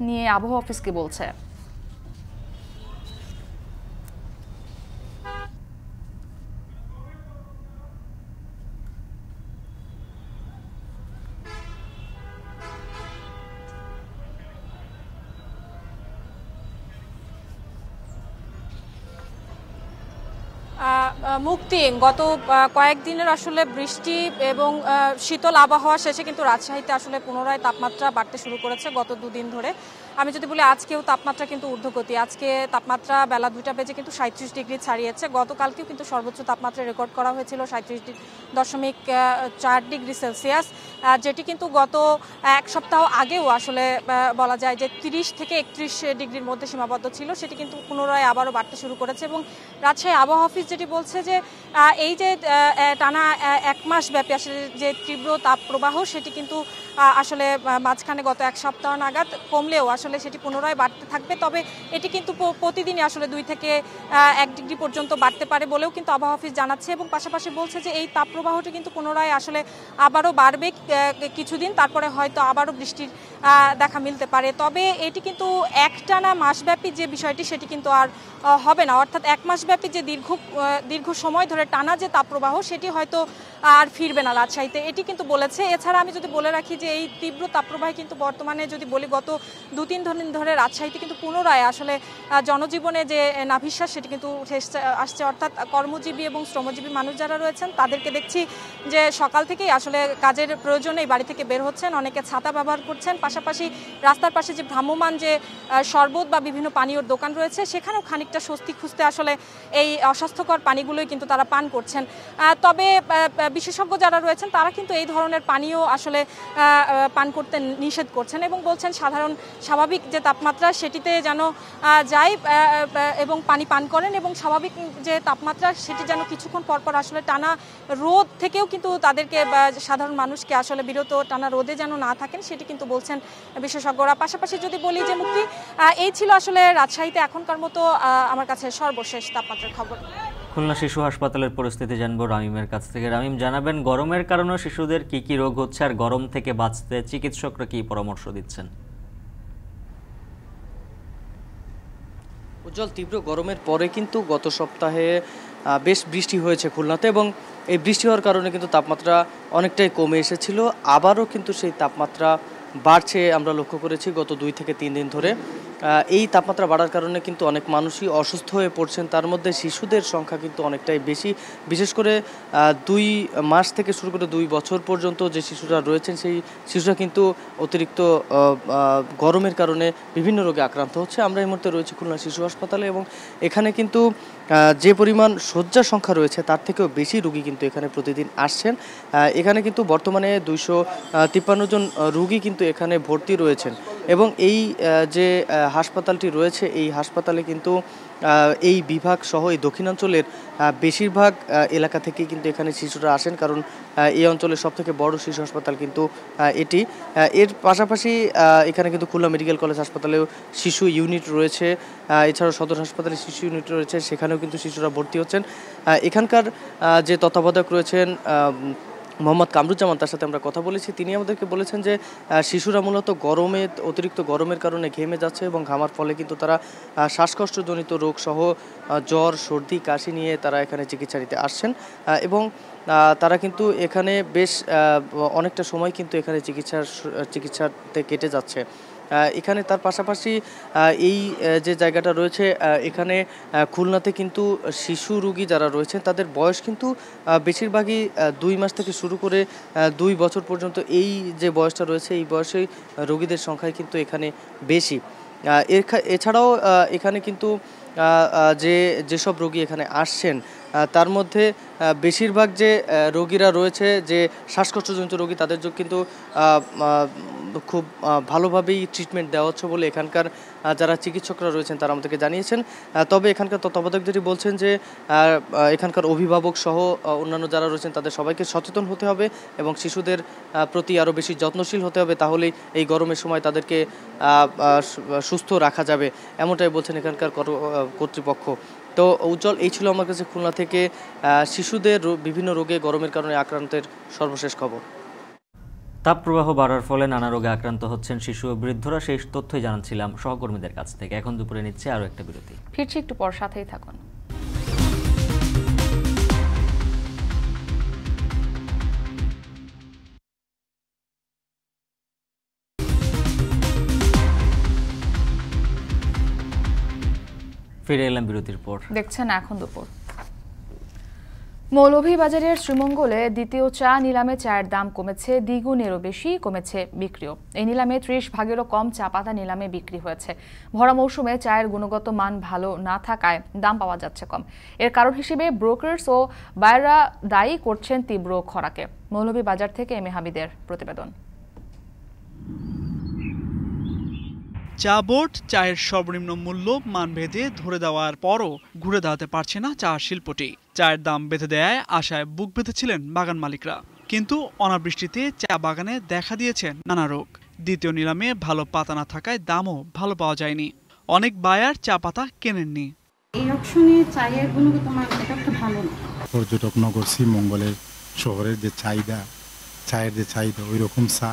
নিয়ে আবহাওয়া অফিস কি বলছে? মুক্তি, গত কয়েকদিনের আসলে বৃষ্টি এবং শীতল আবহাওয়া শেষে কিন্তু রাজশাহীতে আসলে পুনরায় তাপমাত্রা বাড়তে শুরু করেছে গত দুদিন ধরে। আমি যদি বলি আজকেও তাপমাত্রা কিন্তু ঊর্ধ্বগতি, আজকে তাপমাত্রা বেলা 2টা বেজে কিন্তু 37 ডিগ্রি ছাড়িয়েছে। গতকালকেও কিন্তু সর্বোচ্চ তাপমাত্রা রেকর্ড করা হয়েছিল 37.4 ডিগ্রি সেলসিয়াস, যেটি কিন্তু গত এক সপ্তাহ আগেও আসলে বলা যায় যে 30 থেকে 31 ডিগ্রির মধ্যে সীমাবদ্ধ ছিল, সেটি কিন্তু পুনরায় আবারও বাড়তে শুরু করেছে। এবং রাজশাহী আবহাওয়া অফিস যেটি বলছে যে এই যে টানা 1 মাস ব্যাপী আসলে যে তীব্র তাপপ্রবাহ সেটি কিন্তু আসলে মাঝখানে গত এক সপ্তাহ নাগাদ কমলেও আসলে সেটি পুনরায় বাড়তে থাকবে। তবে এটি কিন্তু প্রতিদিনই আসলে 2 থেকে 1 ডিগ্রি পর্যন্ত বাড়তে পারে বলেও কিন্তু আবহাওয়া অফিস জানাচ্ছে। এবং পাশাপাশি বলছে যে এই তাপপ্রবাহটি কিন্তু পুনরায় আসলে আবারও বাড়বে কিছুদিন, তারপরে হয়তো আবারও বৃষ্টির দেখা মিলতে পারে। তবে এটি কিন্তু একটানা মাসব্যাপী যে বিষয়টি সেটি কিন্তু আর হবে না, অর্থাৎ 1 মাসব্যাপী যে দীর্ঘ সময় ধরে টানা যে তাপপ্রবাহ সেটি হয়তো আর ফিরবে না রাজশাহীতে, এটি কিন্তু বলেছে। এছাড়া আমি যদি বলে রাখি যে এই তীব্র তাপপ্রবাহে কিন্তু বর্তমানে যদি বলি গত 2-3 দিন ধরে রাজশাহীতে কিন্তু পুনরায় আসলে জনজীবনে যে নাভিশ্বাস সেটি কিন্তু উঠে আসছে, অর্থাৎ কর্মজীবী এবং শ্রমজীবী মানুষ যারা রয়েছেন তাদেরকে দেখছি যে সকাল থেকেই আসলে কাজের প্রয়োজনে বাড়ি থেকে বের হচ্ছেন, অনেকে ছাতা ব্যবহার করছেন, পাশাপাশি রাস্তার পাশে যে ভ্রাম্যমান যে শরবত বা বিভিন্ন পানীয়র দোকান রয়েছে সেখানেও খানিকটা স্বস্তি খুঁজতে আসলে এই অস্বাস্থ্যকর পানিগুলোই কিন্তু তারা পান করছেন। তবে বিশেষজ্ঞ যারা রয়েছেন তারা কিন্তু এই ধরনের পানীয় আসলে পান করতে নিষেধ করছেন এবং বলছেন সাধারণ স্বাভাবিক যে তাপমাত্রা সেটিতে যেন যায় এবং পানি পান করেন, এবং স্বাভাবিক যে তাপমাত্রা সেটি যেন কিছুক্ষণ পরপর আসলে টানা রোদ থেকেও কিন্তু তাদেরকে সাধারণ মানুষকে আসলে বিরত টানা রোদে যেন না থাকেন সেটি কিন্তু বলছেন বিশেষজ্ঞরা। পাশাপাশি যদি বলি যে মুক্তি, এই ছিল আসলে রাজশাহীতে এখনকার মতো আমার কাছে সর্বশেষ তাপমাত্রার খবর। খুলনা শিশু হাসপাতালের পরিস্থিতি জানবো রামিমের কাছ থেকে। রামিম, জানাবেন গরমের কারণে শিশুদের কি কি রোগ হচ্ছে আর গরম থেকে বাঁচতে চিকিৎসকরা কি পরামর্শ দিচ্ছেন? উজ্জ্বল, তীব্র গরমের পরে কিন্তু গত সপ্তাহে বেশ বৃষ্টি হয়েছে খুলনাতে এবং এই বৃষ্টি হওয়ার কারণে কিন্তু তাপমাত্রা অনেকটাই কমে এসেছিল। আবারও কিন্তু সেই তাপমাত্রা বাড়ছে আমরা লক্ষ্য করেছি গত 2 থেকে 3 দিন ধরে। এই তাপমাত্রা বাড়ার কারণে কিন্তু অনেক মানুষই অসুস্থ হয়ে পড়ছেন, তার মধ্যে শিশুদের সংখ্যা কিন্তু অনেকটাই বেশি। বিশেষ করে 2 মাস থেকে শুরু করে 2 বছর পর্যন্ত যে শিশুরা রয়েছেন সেই শিশুরা কিন্তু অতিরিক্ত গরমের কারণে বিভিন্ন রোগে আক্রান্ত হচ্ছে। আমরা এই মুহূর্তে রয়েছি খুলনা শিশু হাসপাতালে এবং এখানে কিন্তু যে পরিমাণ শয্যা সংখ্যা রয়েছে তার থেকেও বেশি রোগী কিন্তু এখানে প্রতিদিন আসছেন। এখানে কিন্তু বর্তমানে 253 জন রোগী কিন্তু এখানে ভর্তি রয়েছেন এবং এই যে হাসপাতালটি রয়েছে এই হাসপাতালে কিন্তু এই বিভাগ সহ এই দক্ষিণাঞ্চলের বেশিরভাগ এলাকা থেকেই কিন্তু এখানে শিশুরা আসেন, কারণ এই অঞ্চলের সবথেকে বড় শিশু হাসপাতাল কিন্তু এটি। এর পাশাপাশি এখানে কিন্তু খুলনা মেডিকেল কলেজ হাসপাতালেও শিশু ইউনিট রয়েছে, এছাড়াও সদর হাসপাতালে শিশু ইউনিট রয়েছে, সেখানেও কিন্তু শিশুরা ভর্তি হচ্ছেন। এখানকার যে তত্ত্বাবধায়ক রয়েছেন মোহাম্মদ কামরুজ্জামান, তার সাথে আমরা কথা বলেছি, তিনি আমাদেরকে বলেছেন যে শিশুরা মূলত অতিরিক্ত গরমের কারণে ঘেমে যাচ্ছে এবং ঘামার ফলে কিন্তু তারা শ্বাসকষ্টজনিত রোগ সহ জ্বর, সর্দি, কাশি নিয়ে তারা এখানে চিকিৎসা নিতে আসছেন এবং তারা কিন্তু এখানে বেশ অনেকটা সময় কিন্তু এখানে চিকিৎসাতে কেটে যাচ্ছে। এখানে তার পাশাপাশি এই যে জায়গাটা রয়েছে এখানে খুলনাতে কিন্তু শিশু রোগী যারা রয়েছেন তাদের বয়স কিন্তু বেশিরভাগই 2 মাস থেকে শুরু করে 2 বছর পর্যন্ত এই যে বয়সটা রয়েছে এই বয়সেই রোগীদের সংখ্যাই কিন্তু এখানে বেশি। এছাড়াও এখানে কিন্তু যেসব রোগী এখানে আসছেন তার মধ্যে বেশিরভাগ যে রোগীরা রয়েছে যে শ্বাসকষ্টজনিত রোগী তাদের কিন্তু খুব ভালোভাবেই ট্রিটমেন্ট দেওয়া হচ্ছে বলে এখানকার যারা চিকিৎসকরা রয়েছেন তারা আমাদেরকে জানিয়েছেন। তবে এখানকার তত্ত্বাবধায়ক যেটি বলছেন যে এখানকার অভিভাবক সহ অন্যান্য যারা রয়েছেন তাদের সবাইকে সচেতন হতে হবে এবং শিশুদের প্রতি আরও বেশি যত্নশীল হতে হবে, তাহলেই এই গরমের সময় তাদেরকে সুস্থ রাখা যাবে, এমনটাই বলছেন এখানকার কর্তৃপক্ষ। তো উজ্জ্বল, এই ছিল আমার কাছে খুলনা থেকে শিশুদের বিভিন্ন রোগে গরমের কারণে আক্রান্তের সর্বশেষ খবর। তাপপ্রবাহ বাড়ার ফলে নানা রোগে আক্রান্ত হচ্ছেন শিশু ও বৃদ্ধরা, সেই তথ্যই জানাচ্ছিলাম সহকর্মীদের কাছ থেকে। এখন দুপুরে নিচ্ছে আরও একটা বিরতি, ফিরছি একটু পর, সাথেই থাকুন। ফিরে এলাম বিরতির পর। দেখছেন এখন দুপুর। মৌলভীবাজারের শ্রীমঙ্গলে দ্বিতীয় চা নিলামে চায়ের দাম কমেছে, দ্বিগুণেরও বেশি কমেছে বিক্রিও। এই নিলামে 30 ভাগেরও কম চা পাতা নিলামে বিক্রি হয়েছে। ভরা মৌসুমে চায়ের গুণগত মান ভালো না থাকায় দাম পাওয়া যাচ্ছে কম। এর কারণ হিসেবে ব্রোকার্স ও বায়রা দায়ী করছেন তীব্র খরাকে। মৌলভীবাজার থেকে এম এ হামিদের প্রতিবেদন। চা বোর্ড চায়ের সর্বনিম্ন মূল্য মানভেদে ধরে দেওয়ার পরও ঘুরে দাঁড়াতে পারছে না চা শিল্পটি। চায়ের দাম বেঁধে দেয় আশায় বুক বেঁধেছিলেন বাগান মালিকরা, কিন্তু অনাবৃষ্টিতে চা বাগানে দেখা দিয়েছে নানা রোগ। দ্বিতীয় নিলামে ভালো পাতা না থাকায় দামও ভালো পাওয়া যায়নি। অনেক বায়ার চা পাতা কেনেননি। এই অকশনে চায়ের গুণগত মান এটা একটা ভালো না। পর্যটক নগর শ্রীমঙ্গলের শহরের যে চাহিদা, চায়ের যে চাহিদা ওই রকম চা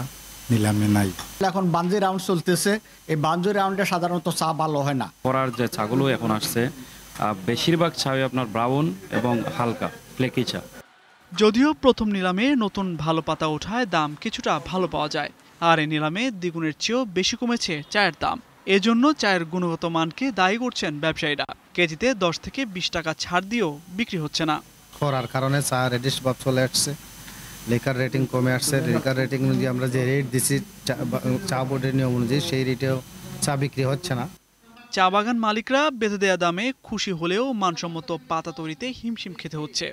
নিলামে নাই। এখন বাঞ্জি রাউন্ড চলতেছে, এই বাঞ্জি রাউন্ডে সাধারণত চা ভালো হয় না। পরার যে চাগুলো এখন আসছে বেশিরভাগ চাই আপনার ব্রাউন এবং হালকা ফ্লেকি চা। যদিও প্রথম নিলামে নতুন ভালো পাতা ওঠায় দাম কিছুটা ভালো পাওয়া যায়, আর এই নিলামে দ্বিগুণের চেয়েও বেশি কমেছে চায়ের দাম। এজন্য চায়ের গুণগত মানকে দায়ী করছেন ব্যবসায়ীরা। কেজিতে 10 থেকে 20 টাকা ছাড় দিয়েও বিক্রি হচ্ছে না। খরার কারণে চা রেডিশ ভাব চলে আসছে, লিকার রেটিং কমে আসছে। লিকার রেটিং অনুযায়ী আমরা যে রেট দিচ্ছি চা বোর্ডের নিয়ম অনুযায়ী সেই রেটেও চা বিক্রি হচ্ছে না। চা বাগান মালিকরা বেঁধে দেওয়া দামে খুশি হলেও মানসম্মত পাতা তৈরিতে হিমশিম খেতে হচ্ছে।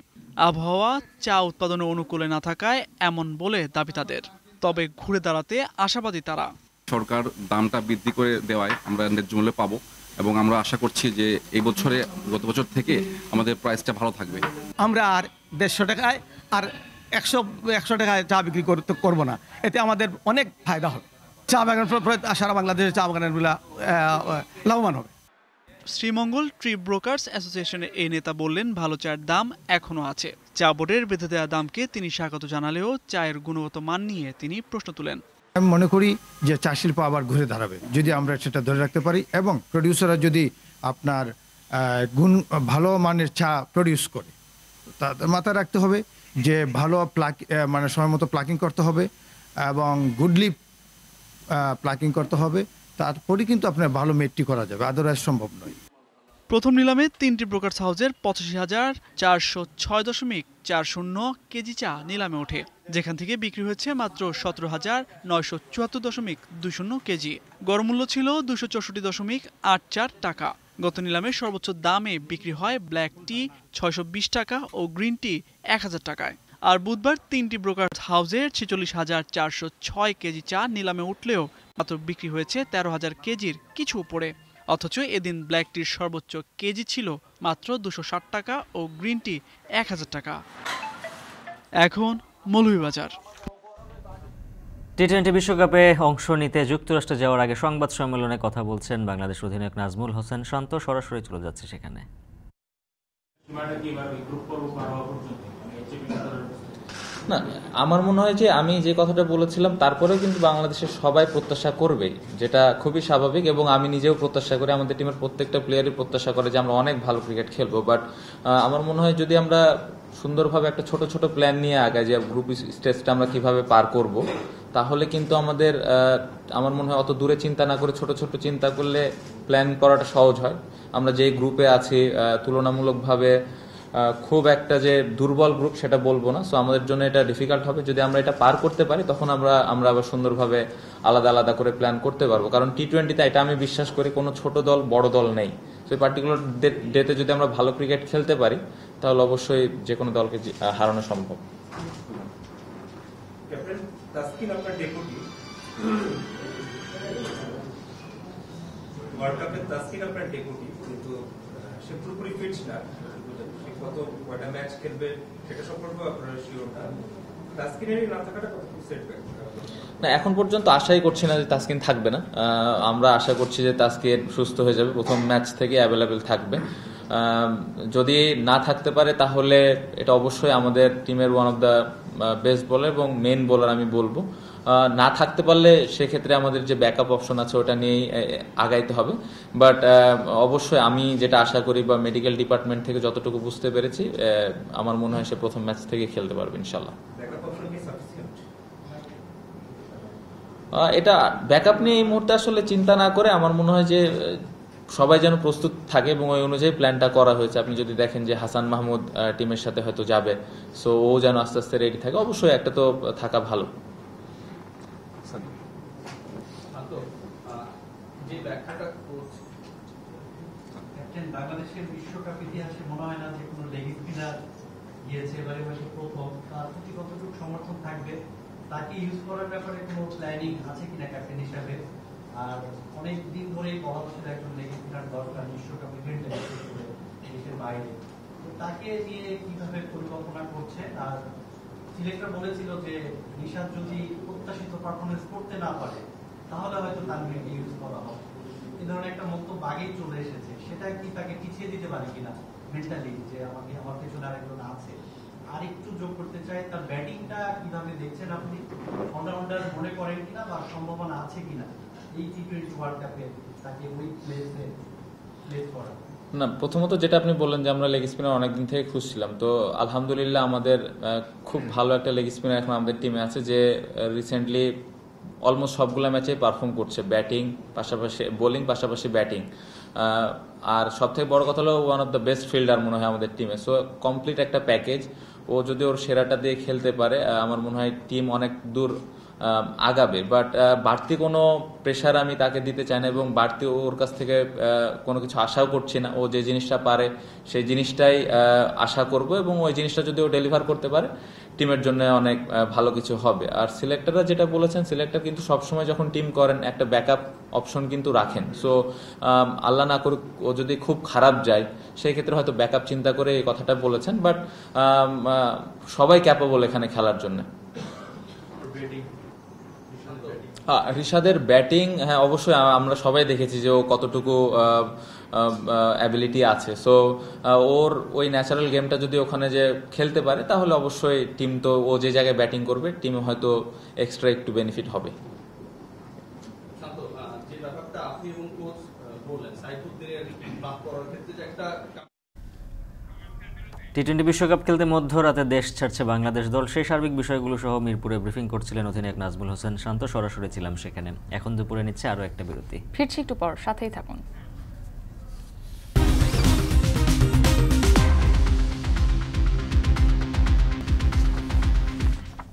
আবহাওয়া চা উৎপাদনের অনুকূলে না থাকায় এমন বলে দাবি তাদের। তবে ঘুরে দাঁড়াতে আশাবাদী তারা। সরকার দামটা বৃদ্ধি করে দেওয়ায় আমরা ন্যায্য মূল্য পাবো এবং আমরা আশা করছি যে এই বছরে গত বছর থেকে আমাদের প্রাইসটা ভালো থাকবে। আমরা আর 150 টাকায় আর 100 টাকায় চা বিক্রি করবো না, এতে আমাদের অনেক ফায়দা হবে। চা বাগান সারা বাংলাদেশের চা বাগানের লাভবান হবে। শ্রীমঙ্গল ট্রি ব্রোকার্স অ্যাসোসিয়েশনের এই নেতা বললেন, ভালো চায়ের দাম এখনো আছে। চা বোর্ডের বেঁধে দেওয়া দামকে তিনি স্বাগত জানালেও চায়ের গুণগত মান নিয়ে তিনি প্রশ্ন তুলেন। আমি মনে করি যে চা শিল্প আবার ঘুরে দাঁড়াবে যদি আমরা সেটা ধরে রাখতে পারি এবং প্রডিউসাররা যদি আপনার ভালো মানের চা প্রডিউস করে। তাদের মাথায় রাখতে হবে যে ভালো মানে সময় মতো প্লাকিং করতে হবে এবং গুডলি প্লাকিং করতে হবে, তারপরে কিন্তু আপনার ভালো মেটটি করা যাবে, আদারওয়াইজ সম্ভব নয়। প্রথম নিলামে 3টি ব্রোকার্স হাউসের 85,406.40 কেজি চা নিলামে ওঠে, যেখান থেকে বিক্রি হয়েছে মাত্র 17,974.20 কেজি। গড় মূল্য ছিল 264.84 টাকা। গত নিলামে সর্বোচ্চ দামে বিক্রি হয় ব্ল্যাক টি 620 টাকা ও গ্রিন টি 1000 টাকায়। আর বুধবার 3টি ব্রোকার্স হাউসের 46,406 কেজি চা নিলামে উঠলেও মাত্র বিক্রি হয়েছে 13,000 কেজির কিছু উপরে। অথচ এদিন ব্ল্যাক টির সর্বোচ্চ কেজি ছিল মাত্র 260 টাকা ও গ্রিন টি 1000 টাকা। এখন মৌলভীবাজার। টি-20 বিশ্বকাপে অংশ নিতে যুক্তরাষ্ট্রে যাওয়ার আগে সংবাদ সম্মেলনে কথা বলছেন বাংলাদেশ অধিনায়ক নাজমুল হোসেন শান্ত। সরাসরি চলে যাচ্ছে সেখানে। না, আমার মনে হয় যে আমি যে কথাটা বলেছিলাম তারপরেও কিন্তু বাংলাদেশের সবাই প্রত্যাশা করবেই, যেটা খুবই স্বাভাবিক এবং আমি নিজেও প্রত্যাশা করি, আমাদের টিমের প্রত্যেকটা প্লেয়ারই প্রত্যাশা করে যে আমরা অনেক ভালো ক্রিকেট খেলবো। বাট আমার মনে হয় যদি আমরা সুন্দরভাবে একটা ছোট ছোট প্ল্যান নিয়ে আগাই যে গ্রুপ স্টেজটা আমরা কিভাবে পার করব, তাহলে কিন্তু আমাদের আমার মনে হয় অত দূরে চিন্তা না করে ছোট ছোট চিন্তা করলে প্ল্যান করাটা সহজ হয়। আমরা যে গ্রুপে আছি তুলনামূলকভাবে খুব একটা যে দুর্বল গ্রুপ সেটা বলবো না, সো আমাদের জন্য এটা ডিফিকাল্ট হবে। যদি আমরা এটা পার করতে পারি তখন আমরা আবার সুন্দরভাবে আলাদা আলাদা করে প্ল্যান করতে পারবো। কারণ টি-20তে এটা আমি বিশ্বাস করি কোনো ছোট দল বড় দল নেই। সেই পার্টিকুলার ডেতে যদি আমরা ভালো ক্রিকেট খেলতে পারি তাহলে অবশ্যই যে কোনো দলকে হারানো সম্ভব। না, এখন পর্যন্ত আশাই করছি না যে তাসকিন থাকবে না। আমরা আশা করছি যে তাসকিন সুস্থ হয়ে যাবে, প্রথম ম্যাচ থেকে অ্যাভেলেবেল থাকবে। যদি না থাকতে পারে তাহলে এটা অবশ্যই আমাদের টিমের one of the best bowler এবং মেইন বোলার আমি বলবো। না থাকতে পারলে সেক্ষেত্রে আমাদের যে ব্যাকআপ অপশন আছে ওটা নিয়েই আগাইতে হবে। বাট অবশ্যই আমি যেটা আশা করি বা মেডিকেল ডিপার্টমেন্ট থেকে যতটুকু বুঝতে পেরেছি আমার মনে হয় সে প্রথম ম্যাচ থেকে খেলতে পারবে ইনশাল্লাহ। এটা ব্যাকআপ নিয়ে এই মুহূর্তে আসলে চিন্তা না করে আমার মনে হয় যে সবাই যেন প্রস্তুত থাকে এবং ওই অনুযায়ী প্ল্যানটা করা হয়েছে। আপনি যদি দেখেন যে হাসান মাহমুদ টিমের সাথে হয়তো যাবে, সো ও যেন আস্তে আস্তে রেডি থাকে। অবশ্যই একটা তো থাকা ভালো। বাংলাদেশের বিশ্বকাপ ইতিহাসে মনে হয় না যে কোনো লেগ স্পিনার গিয়েছে, এবারে হয়তো প্রথম। তার প্রতি কতটুকু সমর্থন থাকবে, তাকে ইউজ করার ব্যাপারে কোনো প্ল্যানিং আছে কিনা ক্যাপ্টেন হিসাবে? আর অনেক দিন ধরেই বলা হচ্ছে একজন লেগ স্পিনার দরকার বিশ্বকাপ ইভেন্টে দেশের বাইরে, তো তাকে নিয়ে কিভাবে পরিকল্পনা করছে? আর সিলেক্টর বলেছিল যে নিশাদ যদি প্রত্যাশিত পারফরমেন্স করতে না পারে তাহলে হয়তো তানভীরকে ইউজ করা হবে। এই ধরনের একটা মন্তব্য আগেই চলে এসেছে, সেটা কি তাকে পিছিয়ে দিতে পারে কিনা মেন্টালি, যে আমার পেছনে আরেকজন আছে? আর একটু যোগ করতে চাই, তার ব্যাটিংটা কিভাবে দেখছেন আপনি? অলরাউন্ডার মনে করেন কিনা বা সম্ভাবনা আছে কিনা এই টি-20 ওয়ার্ল্ড কাপে তাকে ওই প্লেসে প্লেস করা? না, প্রথমত যেটা আপনি বললেন যে আমরা লেগ স্পিনার অনেকদিন থেকে খুঁজছিলাম, তো আলহামদুলিল্লাহ আমাদের খুব ভালো একটা লেগ স্পিনার এখন আমাদের টিমে আছে, যে রিসেন্টলি অলমোস্ট সবগুলো ম্যাচে পারফর্ম করছে, ব্যাটিং পাশাপাশি বোলিং পাশাপাশি ব্যাটিং। আর সবথেকে বড় কথা হলো one of the best fielder মনে হয় আমাদের টিমে। সো কমপ্লিট একটা প্যাকেজ। ও যদি ওর সেরাটা দিয়ে খেলতে পারে আমার মনে হয় টিম অনেক দূর আগাবে। বাট বাড়তি কোনো প্রেশার আমি তাকে দিতে চাই না এবং বাড়তি ওর কাছ থেকে কোনো কিছু আশাও করছি না। ও যে জিনিসটা পারে সেই জিনিসটাই আশা করব এবং ওই জিনিসটা যদি ও ডেলিভার করতে পারে টিমের জন্য অনেক ভালো কিছু হবে। আর সিলেক্টররা যেটা বলেছেন, সিলেক্টর কিন্তু সবসময় যখন টিম করেন একটা ব্যাকআপ অপশন কিন্তু রাখেন। সো আল্লাহ না করুক ও যদি খুব খারাপ যায় সেই ক্ষেত্রে হয়তো ব্যাকআপ চিন্তা করে এই কথাটা বলেছেন। বাট সবাই ক্যাপেবল এখানে খেলার জন্য। রিশাদের ব্যাটিং, হ্যাঁ অবশ্যই আমরা সবাই দেখেছি যে ও কতটুকু অ্যাবিলিটি আছে। সো ওর ওই ন্যাচারাল গেমটা যদি ওখানে যে খেলতে পারে তাহলে অবশ্যই টিম, তো ও যে জায়গায় ব্যাটিং করবে টিমে হয়তো এক্সট্রা একটু বেনিফিট হবে। যে ব্যাপারটা আপনি এবং কোচ বললেন সাইফুদ্দিনের বাদ করার ক্ষেত্রে যে একটা টি-20 বিশ্বকাপ খেলতে মধ্যরাতে দেশ ছাড়ছে বাংলাদেশ দল, সেই সার্বিক বিষয়গুলো সহ মিরপুরে ব্রিফিং করছিলেন অধিনায়ক নাজমুল হোসেন শান্ত। সরাসরি ছিলাম সেখানে। এখন দুপুরে নিচ্ছে আরও একটা বিরতি, ফিরছি একটু পর, সাথেই থাকুন।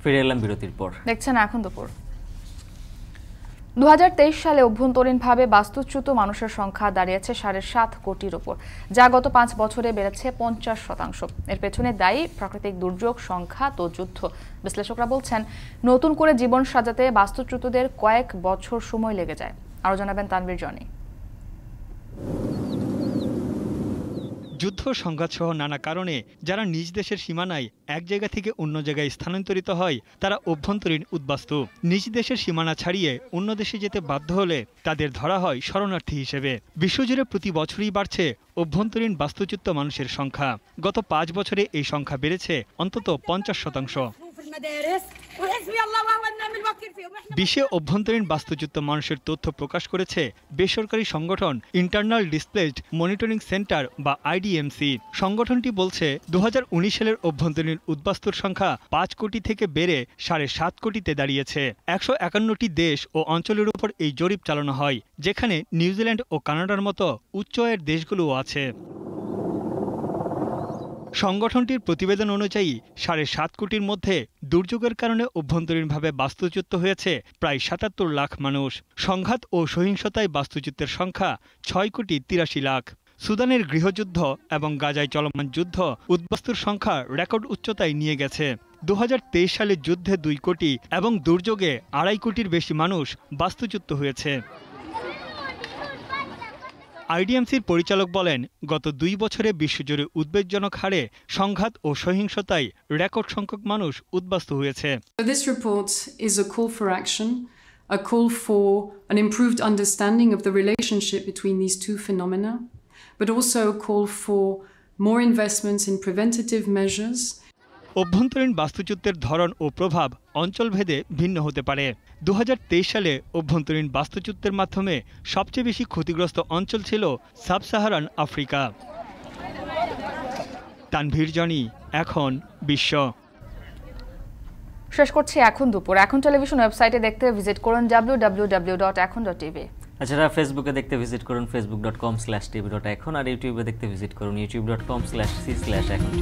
ফিরে এলাম বিরতির পর। দেখছেন এখন দুপুর। 2023 সালে অভ্যন্তরীণভাবে বাস্তুচ্যুত মানুষের সংখ্যা দাঁড়িয়েছে 7.5 কোটির উপর, যা গত 5 বছরে বেড়েছে 50%। এর পেছনে দায়ী প্রাকৃতিক দুর্যোগ, সংঘাত ও যুদ্ধ। বিশ্লেষকরা বলছেন নতুন করে জীবন সাজাতে বাস্তুচ্যুতদের কয়েক বছর সময় লেগে যায়। আরও জানাবেন তানভীর জনি। যুদ্ধ, সংঘাত সহ নানা কারণে যারা নিজ দেশের সীমানায় এক জায়গা থেকে অন্য জায়গায় স্থানান্তরিত হয় তারা অভ্যন্তরীণ উদ্বাস্তু। নিজ দেশের সীমানা ছাড়িয়ে অন্য দেশে যেতে বাধ্য হলে তাদের ধরা হয় শরণার্থী হিসেবে। বিশ্বজুড়ে প্রতি বছরই বাড়ছে অভ্যন্তরীণ বাস্তুচ্যুত মানুষের সংখ্যা। গত 5 বছরে এই সংখ্যা বেড়েছে অন্তত 50%। বিশ্বে অভ্যন্তরীণ বাস্তুচ্যুত মানুষের তথ্য প্রকাশ করেছে বেসরকারি সংগঠন ইন্টারনাল ডিসপ্লেসড মনিটরিং সেন্টার বা IDMC। সংগঠনটি বলছে 2019 সালের অভ্যন্তরীণ উদ্বাস্তুর সংখ্যা 5 কোটি থেকে বেড়ে 7.5 কোটিতে দাঁড়িয়েছে। 151টি দেশ ও অঞ্চলের উপর এই জরিপ চালানো হয়, যেখানে নিউজিল্যান্ড ও কানাডার মতো উচ্চ আয়ের দেশগুলোও আছে। সংগঠনটির প্রতিবেদন অনুযায়ী 7.5 কোটির মধ্যে দুর্যোগের কারণে অভ্যন্তরীণভাবে বাস্তুচ্যুত হয়েছে প্রায় 77 লাখ মানুষ। সংঘাত ও সহিংসতায় বাস্তুচ্যুতের সংখ্যা 6.83 লাখ। সুদানের গৃহযুদ্ধ এবং গাজায় চলমান যুদ্ধ উদ্বাস্তুর সংখ্যা রেকর্ড উচ্চতায় নিয়ে গেছে। 2023 সালে যুদ্ধে 2 কোটি এবং দুর্যোগে 2.5 কোটির বেশি মানুষ বাস্তুচ্যুত হয়েছে। IDMCর পরিচালক বলেন, গত 2 বছরে বিশ্বজুড়ে উদ্বেগজনক হারে সংঘাত ও সহিংসতায় রেকর্ড সংখ্যক মানুষ উদ্বাস্তু হয়েছে। This report is a call for action, a call for an improved understanding of the relationship between these two phenomena, but also a call for more investments in preventative measures. অভ্যন্তরীণ বাস্তুচ্যুতের ধরন ও প্রভাব অঞ্চলভেদে ভিন্ন হতে পারে। 2023 সালে অভ্যন্তরীণ বাস্তুচ্যুতের মাধ্যমে সবচেয়ে বেশি ক্ষতিগ্রস্ত অঞ্চল ছিল sub Saharan Africa. Tanvir Johnny, এখন বিশ্ব। শেষ করছি এখন দুপুর। এখন টেলিভিশন ওয়েবসাইটে দেখতে ভিজিট করুন www.এখন.tv। এছাড়া ফেসবুকে দেখতে ভিজিট করুন facebook.com/tv.এখন, আর ইউটিউবে দেখতে ভিজিট করুন youtube.com/c/এখন।